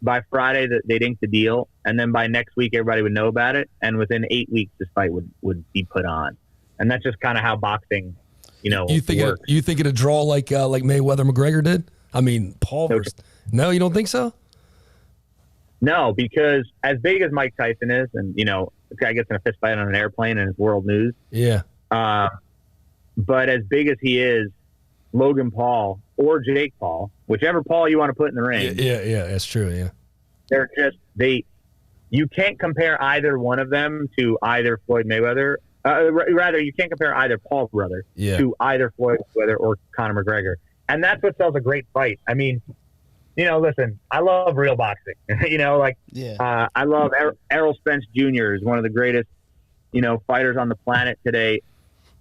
By Friday, they'd ink the deal, and then by next week, everybody would know about it. And within 8 weeks, this fight would be put on. And that's just kind of how boxing, You think it'd draw like Mayweather McGregor did? I mean, Paul versus. No, you don't think so? No, because as big as Mike Tyson is, and the guy gets in a fist fight on an airplane and it's world news. Yeah. But as big as he is, Logan Paul or Jake Paul, whichever Paul you want to put in the ring. Yeah, that's true. Yeah. They're just you can't compare either one of them to either Floyd Mayweather. Rather, you can't compare either Paul brother to either Floyd Mayweather or Conor McGregor. And that's what sells a great fight. I mean, listen, I love real boxing. I love Errol Spence Jr. is one of the greatest, fighters on the planet today.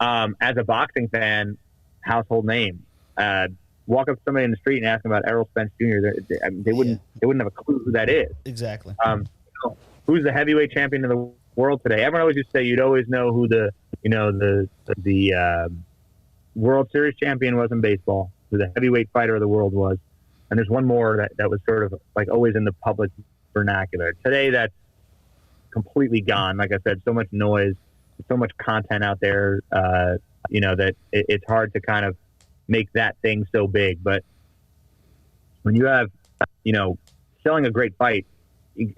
As a boxing fan, household name. Walk up to somebody in the street and ask them about Errol Spence Jr. They wouldn't have a clue who that is. Exactly. Who's the heavyweight champion of the world today? Everyone always used to say you'd always know who the World Series champion was in baseball, who the heavyweight fighter of the world was. And there's one more that was sort of like always in the public vernacular. Today, that's completely gone. Like I said, so much noise, so much content out there. that it's hard to kind of make that thing so big. But when you have, selling a great fight,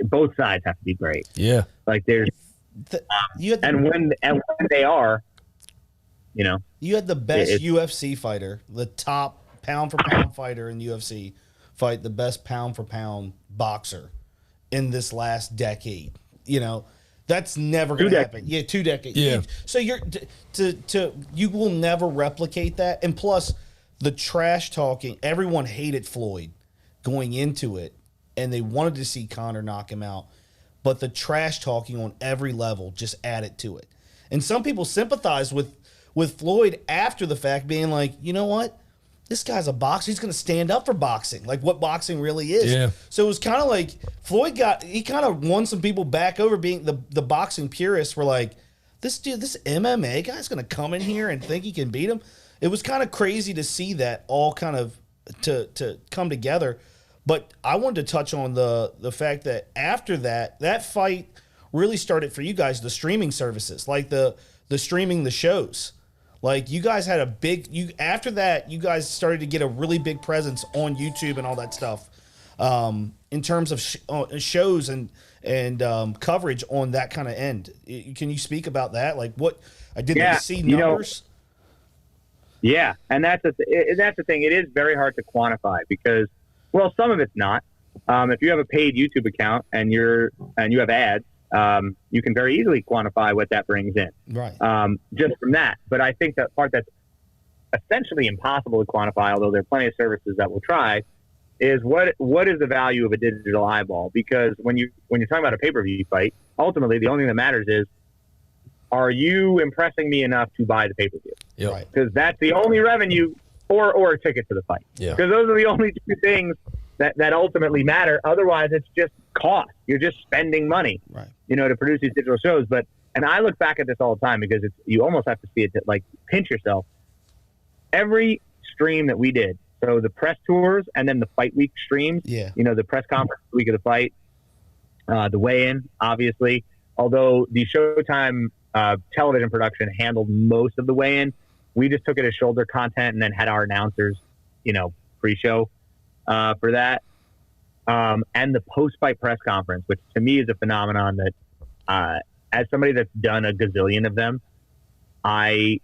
both sides have to be great. Yeah. Like there's, and when they are, you had the best UFC fighter, the top pound for pound fighter in UFC fight the best pound for pound boxer in this last decade. That's never going to happen. Yeah, 2 decades. Yeah. So you will never replicate that. And plus, the trash talking. Everyone hated Floyd going into it, and they wanted to see Conor knock him out. But the trash talking on every level just added to it. And some people sympathized with Floyd after the fact, being like, you know what? This guy's a boxer. He's going to stand up for boxing, like what boxing really is. Yeah. So it was kind of like Floyd he kind of won some people back over, being the boxing purists were like, this MMA guy's going to come in here and think he can beat him. It was kind of crazy to see that all kind of to come together. But I wanted to touch on the fact that after that fight really started for you guys, the streaming services, like the streaming the shows. Like you guys had after that, you guys started to get a really big presence on YouTube and all that stuff, in terms of shows and coverage on that kind of end. Can you speak about that? Like what I didn't see numbers. Yeah, and that's the thing. It is very hard to quantify because, well, some of it's not. If you have a paid YouTube account and you have ads, you can very easily quantify what that brings in, right? Just from that. But I think that part that's essentially impossible to quantify, although there are plenty of services that will try, is what is the value of a digital eyeball? Because when you're talking about a pay-per-view fight, ultimately the only thing that matters is, are you impressing me enough to buy the pay-per-view? Yep. Right. Because that's the only revenue, or a ticket to the fight. Yeah. Because those are the only two things that ultimately matter. Otherwise, it's just cost. You're just spending money, right? To produce these digital shows. And I look back at this all the time because you almost have to see it to like pinch yourself. Every stream that we did, so the press tours and then the fight week streams, the press conference the week of the fight, the weigh-in, obviously. Although the Showtime television production handled most of the weigh-in, we just took it as shoulder content and then had our announcers, pre-show for that. And the post-fight press conference, which to me is a phenomenon that, as somebody that's done a gazillion of them, I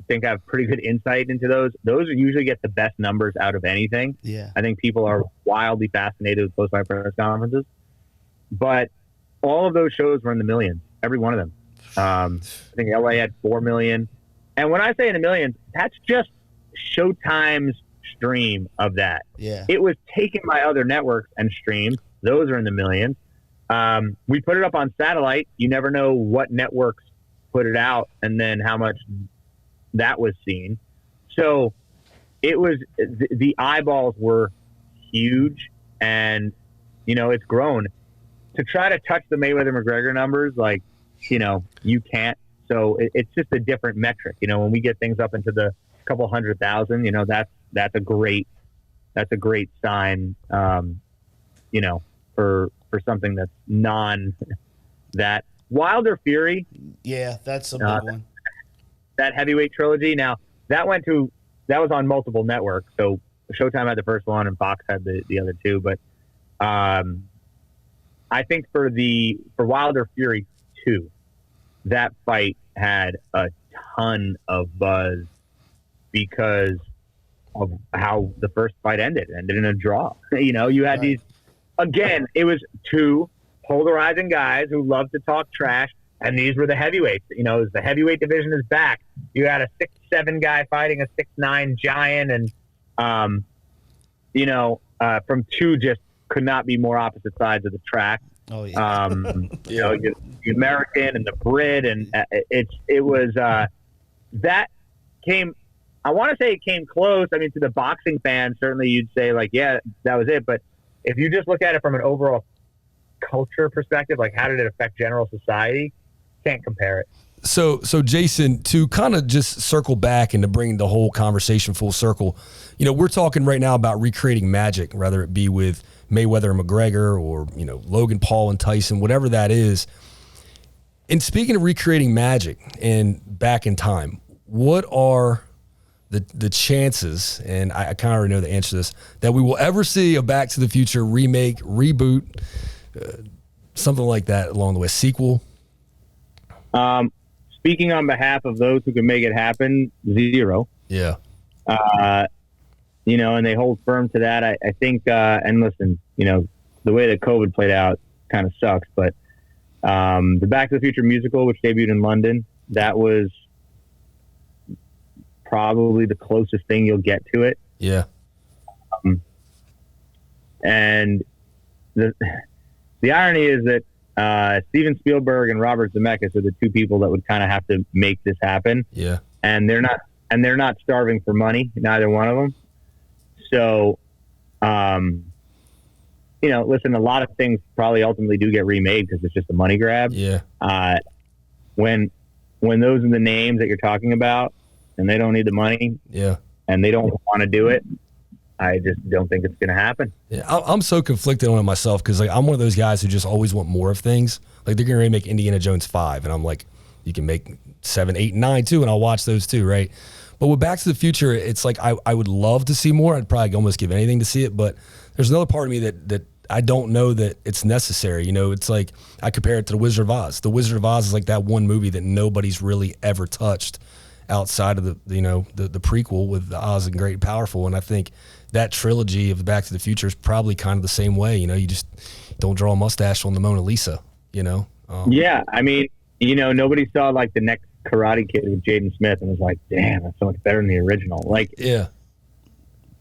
think I have pretty good insight into those. Those usually get the best numbers out of anything. Yeah. I think people are wildly fascinated with post-fight press conferences. But all of those shows were in the millions, every one of them. I think LA had 4 million. And when I say in the millions, that's just Showtime's stream of that. Yeah. It was taken by other networks and streamed. Those are in the millions. We put it up on satellite. You never know what networks put it out and then how much that was seen. So it was, the eyeballs were huge, and, it's grown. To try to touch the Mayweather McGregor numbers, like, you can't. So it's just a different metric. When we get things up into the couple 100,000, that's a great sign, for something that's that. Wilder Fury. Yeah, that's a big one. That heavyweight trilogy. Now that was on multiple networks. So Showtime had the first one and Fox had the other two. But I think for Wilder Fury 2, that fight had a ton of buzz because of how the first fight ended in a draw. You had these, again, it was two polarizing guys who love to talk trash, and these were the heavyweights. The heavyweight division is back. You had a 6'7" guy fighting a 6'9" giant, and from two just could not be more opposite sides of the track. Oh yeah. The American and the Brit, and it was that came. I want to say it came close. I mean, to the boxing fans, certainly you'd say like, yeah, that was it. But if you just look at it from an overall culture perspective, like how did it affect general society? Can't compare it. So Jason, to kind of just circle back and to bring the whole conversation full circle, we're talking right now about recreating magic, whether it be with Mayweather and McGregor or, Logan Paul and Tyson, whatever that is. And speaking of recreating magic and back in time, what are the chances, and I kind of already know the answer to this, that we will ever see a Back to the Future remake, reboot, something like that along the way, sequel? Speaking on behalf of those who can make it happen, zero. Yeah. And they hold firm to that. I think, and listen, the way that COVID played out kind of sucks, but the Back to the Future musical, which debuted in London, that was probably the closest thing you'll get to it. Yeah. And the irony is that Steven Spielberg and Robert Zemeckis are the two people that would kind of have to make this happen. Yeah. And they're not starving for money, neither one of them. So, listen, a lot of things probably ultimately do get remade because it's just a money grab. Yeah. When those are the names that you're talking about and they don't need the money, yeah, and they don't want to do it, I just don't think it's going to happen. Yeah, I'm so conflicted on it myself because I'm one of those guys who just always want more of things. Like they're going to make Indiana Jones 5, and I'm like, you can make 7, 8, and 9 too, and I'll watch those too, right? But with Back to the Future, it's like I would love to see more. I'd probably almost give anything to see it, but there's another part of me that I don't know that it's necessary. It's like I compare it to The Wizard of Oz. The Wizard of Oz is like that one movie that nobody's really ever touched outside of the prequel with Oz and Great and Powerful, and I think that trilogy of Back to the Future is probably kind of the same way. You just don't draw a mustache on the Mona Lisa. Yeah, I mean, nobody saw like the next Karate Kid with Jaden Smith and was like, "Damn, that's so much better than the original." Like, yeah,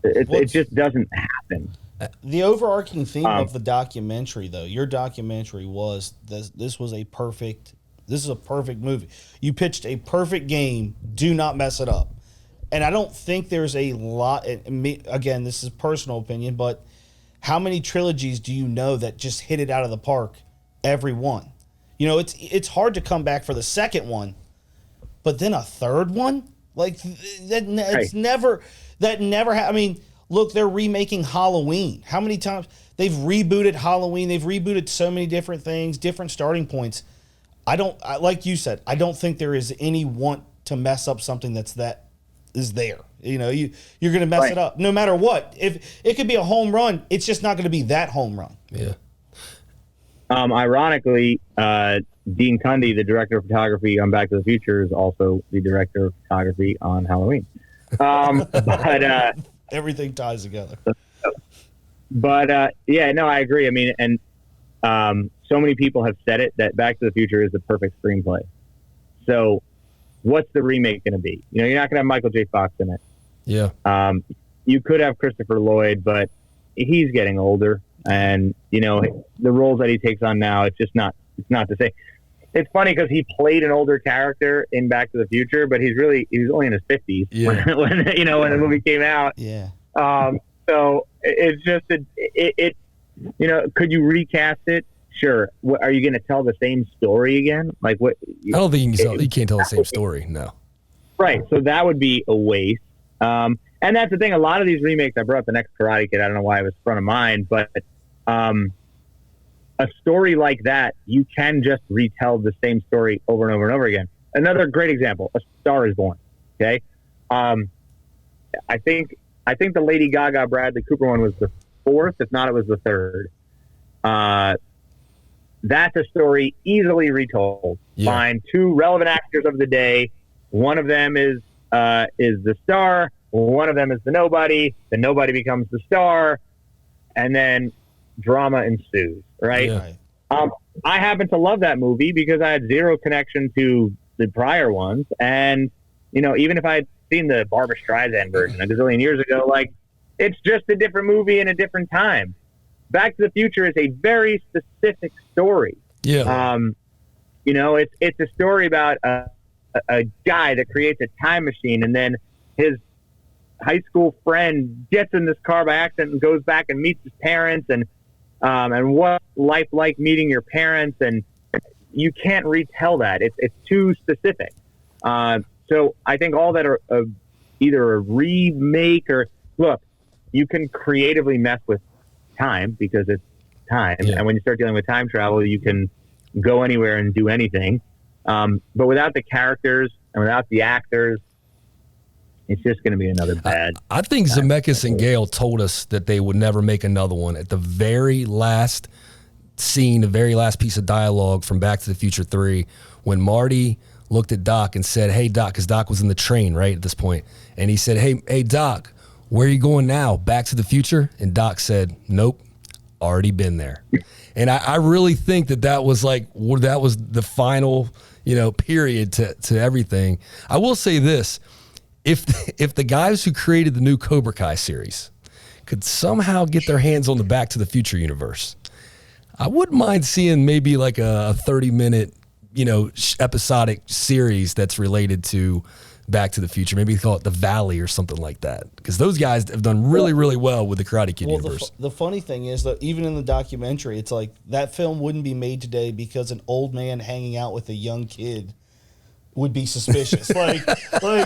it just doesn't happen. The overarching theme of the documentary, though, your documentary was this was a perfect. This is a perfect movie. You pitched a perfect game. Do not mess it up. And I don't think there's a lot. Again, this is personal opinion, but how many trilogies do you know that just hit it out of the park? Every one. It's hard to come back for the second one, but then a third one, like that. It's never that never. I mean, look, they're remaking Halloween. How many times they've rebooted Halloween? They've rebooted so many different things, different starting points. Like you said, I don't think there is any want to mess up something that is there. You're going to mess it up no matter what. If it could be a home run, it's just not going to be that home run. Yeah. Ironically, Dean Cundy, the director of photography on Back to the Future, is also the director of photography on Halloween. But everything ties together. But I agree. I mean, and so many people have said it that Back to the Future is the perfect screenplay. So, what's the remake going to be? You're not going to have Michael J. Fox in it. Yeah. You could have Christopher Lloyd, but he's getting older, and the roles that he takes on now, it's not the same. It's funny because he played an older character in Back to the Future, but he was only in his 50s when the movie came out. Yeah. So it's just could you recast it? Sure. Are you going to tell the same story again? Like what? I don't think you can't tell the same story. No. Right. So that would be a waste. And that's the thing. A lot of these remakes, I brought up the next Karate Kid. I don't know why it was front of mind, but a story like that, you can just retell the same story over and over and over again. Another great example: A Star Is Born. Okay. I think the Lady Gaga Bradley Cooper one was the fourth. If not, it was the third. That's a story easily retold. Yeah. Find two relevant actors of the day. One of them is the star. One of them is the nobody. The nobody becomes the star, and then drama ensues. Right. Yeah. I happen to love that movie because I had zero connection to the prior ones, and even if I had seen the Barbra Streisand version a gazillion years ago, like it's just a different movie in a different time. Back to the Future is a very specific story. Yeah. It's a story about a guy that creates a time machine, and then his high school friend gets in this car by accident and goes back and meets his parents, and what life like meeting your parents, and you can't retell that. It's too specific. So I think all that are either a remake or look, you can creatively mess with time because it's time. Yeah. And when you start dealing with time travel, you can go anywhere and do anything. But without the characters and without the actors, it's just going to be another bad. I think Zemeckis and Gale told us that they would never make another one. At the very last scene, the very last piece of dialogue from Back to the Future 3, when Marty looked at Doc and said, "Hey, Doc," because Doc was in the train, right, at this point, and he said, hey, Doc, where are you going now? Back to the Future? And Doc said, "Nope, already been there." And I really think that was that was the final, period to everything. I will say this. If the guys who created the new Cobra Kai series could somehow get their hands on the Back to the Future universe, I wouldn't mind seeing maybe like a 30-minute, episodic series that's related to Back to the Future. Maybe call it The Valley or something like that, because those guys have done really, really well with the Karate Kid universe. The funny thing is that even in the documentary, it's like that film wouldn't be made today because an old man hanging out with a young kid would be suspicious. like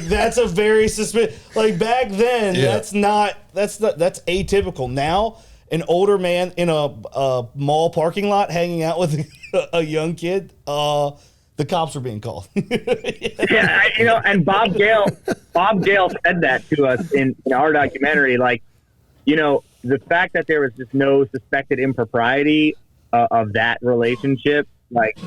that's a very suspicious. Like back then, that's atypical. Now, an older man in a mall parking lot hanging out with a young kid, the cops are being called. Yeah, and Bob Gale said that to us in our documentary. Like, the fact that there was just no suspected impropriety of that relationship, like,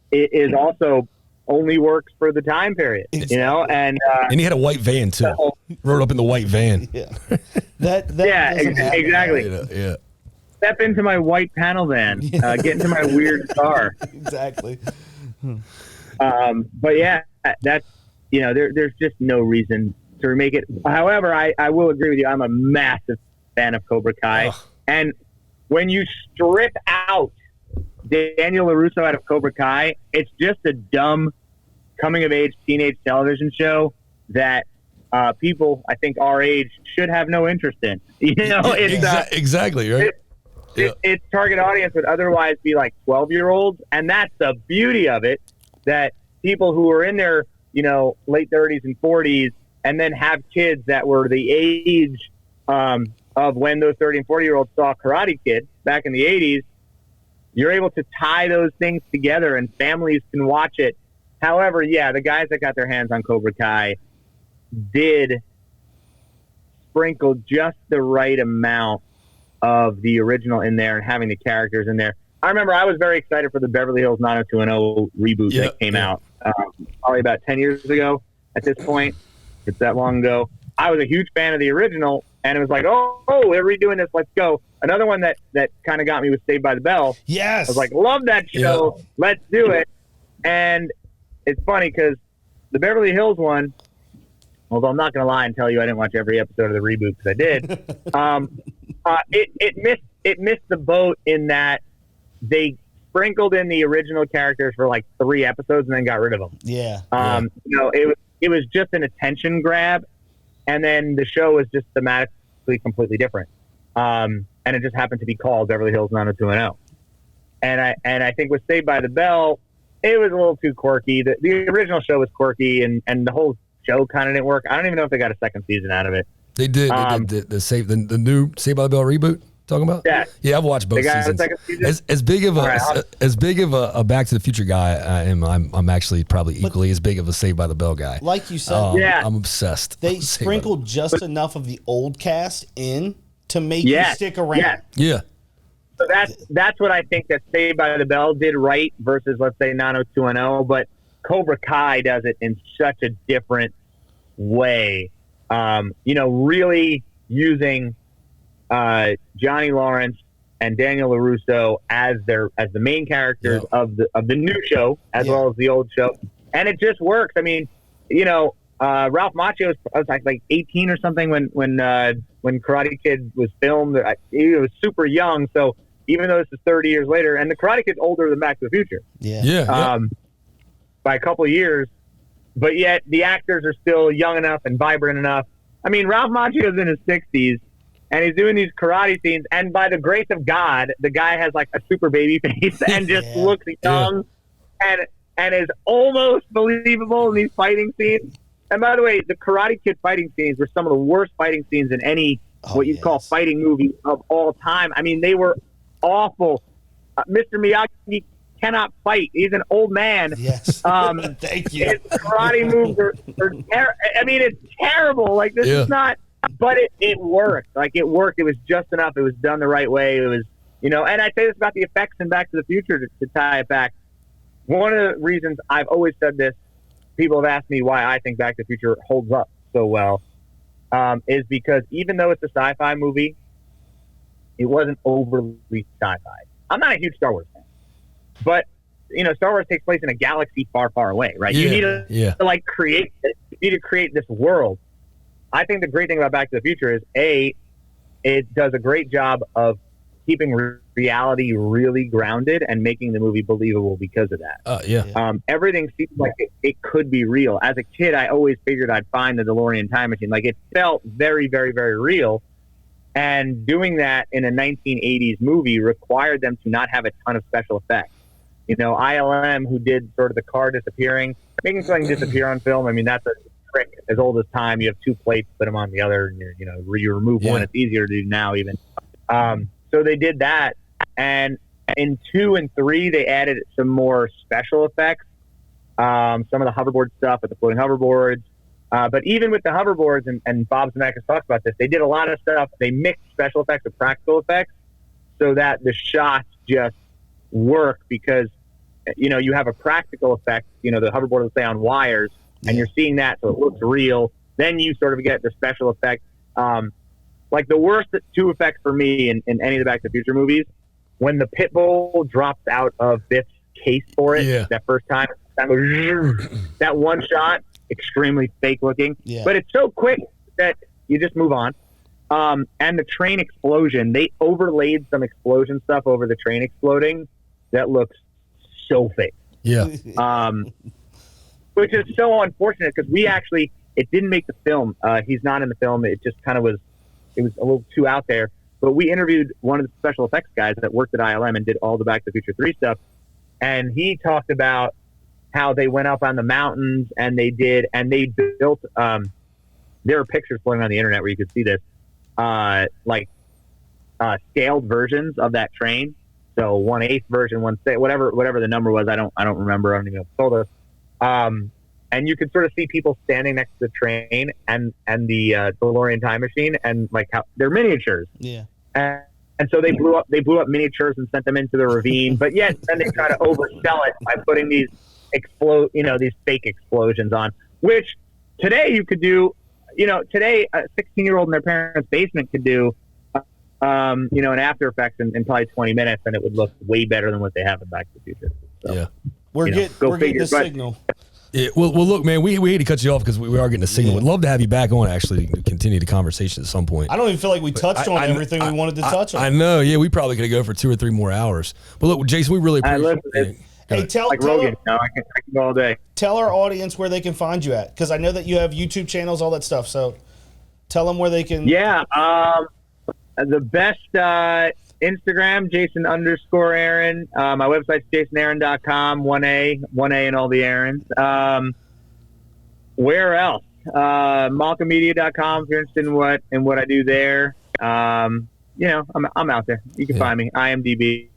it is also only works for the time period, and he had a white van too. Rode up in the white van. Yeah, exactly. Yeah. Step into my white panel van. Get into my weird car. Exactly. But yeah, that's there's just no reason to remake it. However, I will agree with you. I'm a massive fan of Cobra Kai, and when you strip out Daniel LaRusso out of Cobra Kai, it's just a dumb coming-of-age teenage television show that people, I think, our age should have no interest in. It's exactly right. Its target audience would otherwise be like 12-year-olds, and that's the beauty of it. That people who are in their late 30s and 40s, and then have kids that were the age of when those 30 and 40-year-olds saw Karate Kid back in the 80s. You're able to tie those things together, and families can watch it. However, the guys that got their hands on Cobra Kai did sprinkle just the right amount of the original in there and having the characters in there. I remember I was very excited for the Beverly Hills 90210 reboot that came out probably about 10 years ago at this point. It's that long ago. I was a huge fan of the original, and it was like, oh, they're redoing this. Let's go. Another one that kind of got me was Saved by the Bell. Yes. I was like, love that show. Yeah. Let's do it. And it's funny because the Beverly Hills one, although I'm not going to lie and tell you I didn't watch every episode of the reboot because I did, it missed the boat in that they sprinkled in the original characters for like 3 episodes and then got rid of them. Yeah. It was just an attention grab, and then the show was just thematically completely different. And it just happened to be called Beverly Hills 90210. And I think with Saved by the Bell, it was a little too quirky. The original show was quirky, and the whole show kind of didn't work. I don't even know if they got a second season out of it. They did. The new Saved by the Bell reboot. Talking about? Yeah, I've watched both seasons. As big of a Back to the Future guy I am, I'm actually probably equally as big of a Saved by the Bell guy. Like you said, I'm obsessed. They sprinkled just enough of the old cast in to make you stick around. Yeah. So that's what I think that Saved by the Bell did right versus, let's say, 90210. But Cobra Kai does it in such a different way. Really using Johnny Lawrence and Daniel LaRusso as the main characters of the new show as well as the old show, and it just works. I mean, Ralph Macchio was like 18 or something when Karate Kid was filmed. He was super young, so even though this is 30 years later, and the Karate Kid's older than Back to the Future, by a couple of years, but yet the actors are still young enough and vibrant enough. I mean, Ralph Macchio's in his 60s. And he's doing these karate scenes, and by the grace of God, the guy has like a super baby face and just looks young and is almost believable in these fighting scenes. And by the way, the Karate Kid fighting scenes were some of the worst fighting scenes in any you'd call fighting movie of all time. I mean, they were awful. Mr. Miyagi cannot fight. He's an old man. Yes. Thank you. His karate moves are I mean, it's terrible. Like, this is not, but it worked. Like, it worked. It was just enough. It was done the right way. It was, and I say this about the effects in Back to the Future to tie it back. One of the reasons I've always said this, people have asked me why I think Back to the Future holds up so well, is because even though it's a sci-fi movie, it wasn't overly sci-fi. I'm not a huge Star Wars fan, but Star Wars takes place in a galaxy far, far away, right? Yeah, you need to like create this. You need to create this world. I think the great thing about Back to the Future is it does a great job of keeping reality really grounded and making the movie believable because of that. Everything seems like it could be real. As a kid, I always figured I'd find the DeLorean time machine. Like, it felt very, very, very real. And doing that in a 1980s movie required them to not have a ton of special effects. ILM, who did sort of the car disappearing, making something disappear on film, I mean, that's a trick as old as time. You have two plates, put them on the other, and you remove one. It's easier to do now even. So they did that. And in 2 and 3, they added some more special effects, some of the hoverboard stuff with the floating hoverboards. But even with the hoverboards, and Bob Zemeckis talks about this, they did a lot of stuff. They mixed special effects with practical effects so that the shots just work because, you have a practical effect, the hoverboard will stay on wires, and you're seeing that, so it looks real. Then you sort of get the special effect. Like, the worst 2 effects for me in any of the Back to the Future movies, when the pit bull drops out of Biff's case for it that first time, that one shot, extremely fake looking, but it's so quick that you just move on. And the train explosion, they overlaid some explosion stuff over the train exploding that looks so fake. Which is so unfortunate because it didn't make the film. He's not in the film. It just kind of was, it was a little too out there. But we interviewed one of the special effects guys that worked at ILM and did all the Back to the Future 3 stuff. And he talked about how they went up on the mountains and they built, there are pictures floating on the internet where you could see this, scaled versions of that train. So 1/8 version, whatever the number was. I don't remember. I don't even know if it told us. And you could sort of see people standing next to the train and the DeLorean time machine, and like how they're miniatures. Yeah. And so they blew up miniatures and sent them into the ravine. But yet then they try to oversell it by putting these these fake explosions on, which today you could do. Today a 16-year-old in their parents' basement could do, an After Effects in probably 20 minutes, and it would look way better than what they have in Back to the Future. So, we're getting the signal. Yeah, well, look, man, we hate to cut you off because we are getting a signal. We'd love to have you back on, actually, to continue the conversation at some point. I don't even feel like we touched on everything we wanted to touch on. I know, yeah, we probably could go for 2 or 3 more hours. But look, Jason, we really appreciate it. Hey, tell Rogan, I can go all day. Tell our audience where they can find you at, because I know that you have YouTube channels, all that stuff. So tell them where they can. Yeah, the best Instagram, Jason_Aaron. My website's jasonaaron.com. 1A and all the Aarons. Where else? Malcolmmedia.com if you're interested in what I do there. I'm out there. You can find me. IMDb.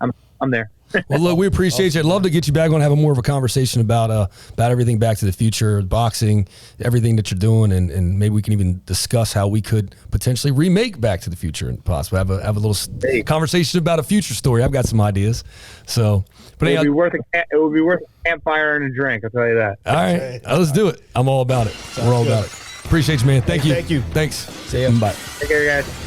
I'm there. Well, look, we appreciate you. I'd love to get you back on and have more of a conversation about everything Back to the Future, boxing, everything that you're doing, and maybe we can even discuss how we could potentially remake Back to the Future and possibly have a little conversation about a future story. I've got some ideas. So, but it would be worth a campfire and a drink. I'll tell you that. All right, let's do it. I'm all about it. We're all about it. Appreciate you, man. Thank you. Thank you. Thanks. See ya. Bye. Take care, guys.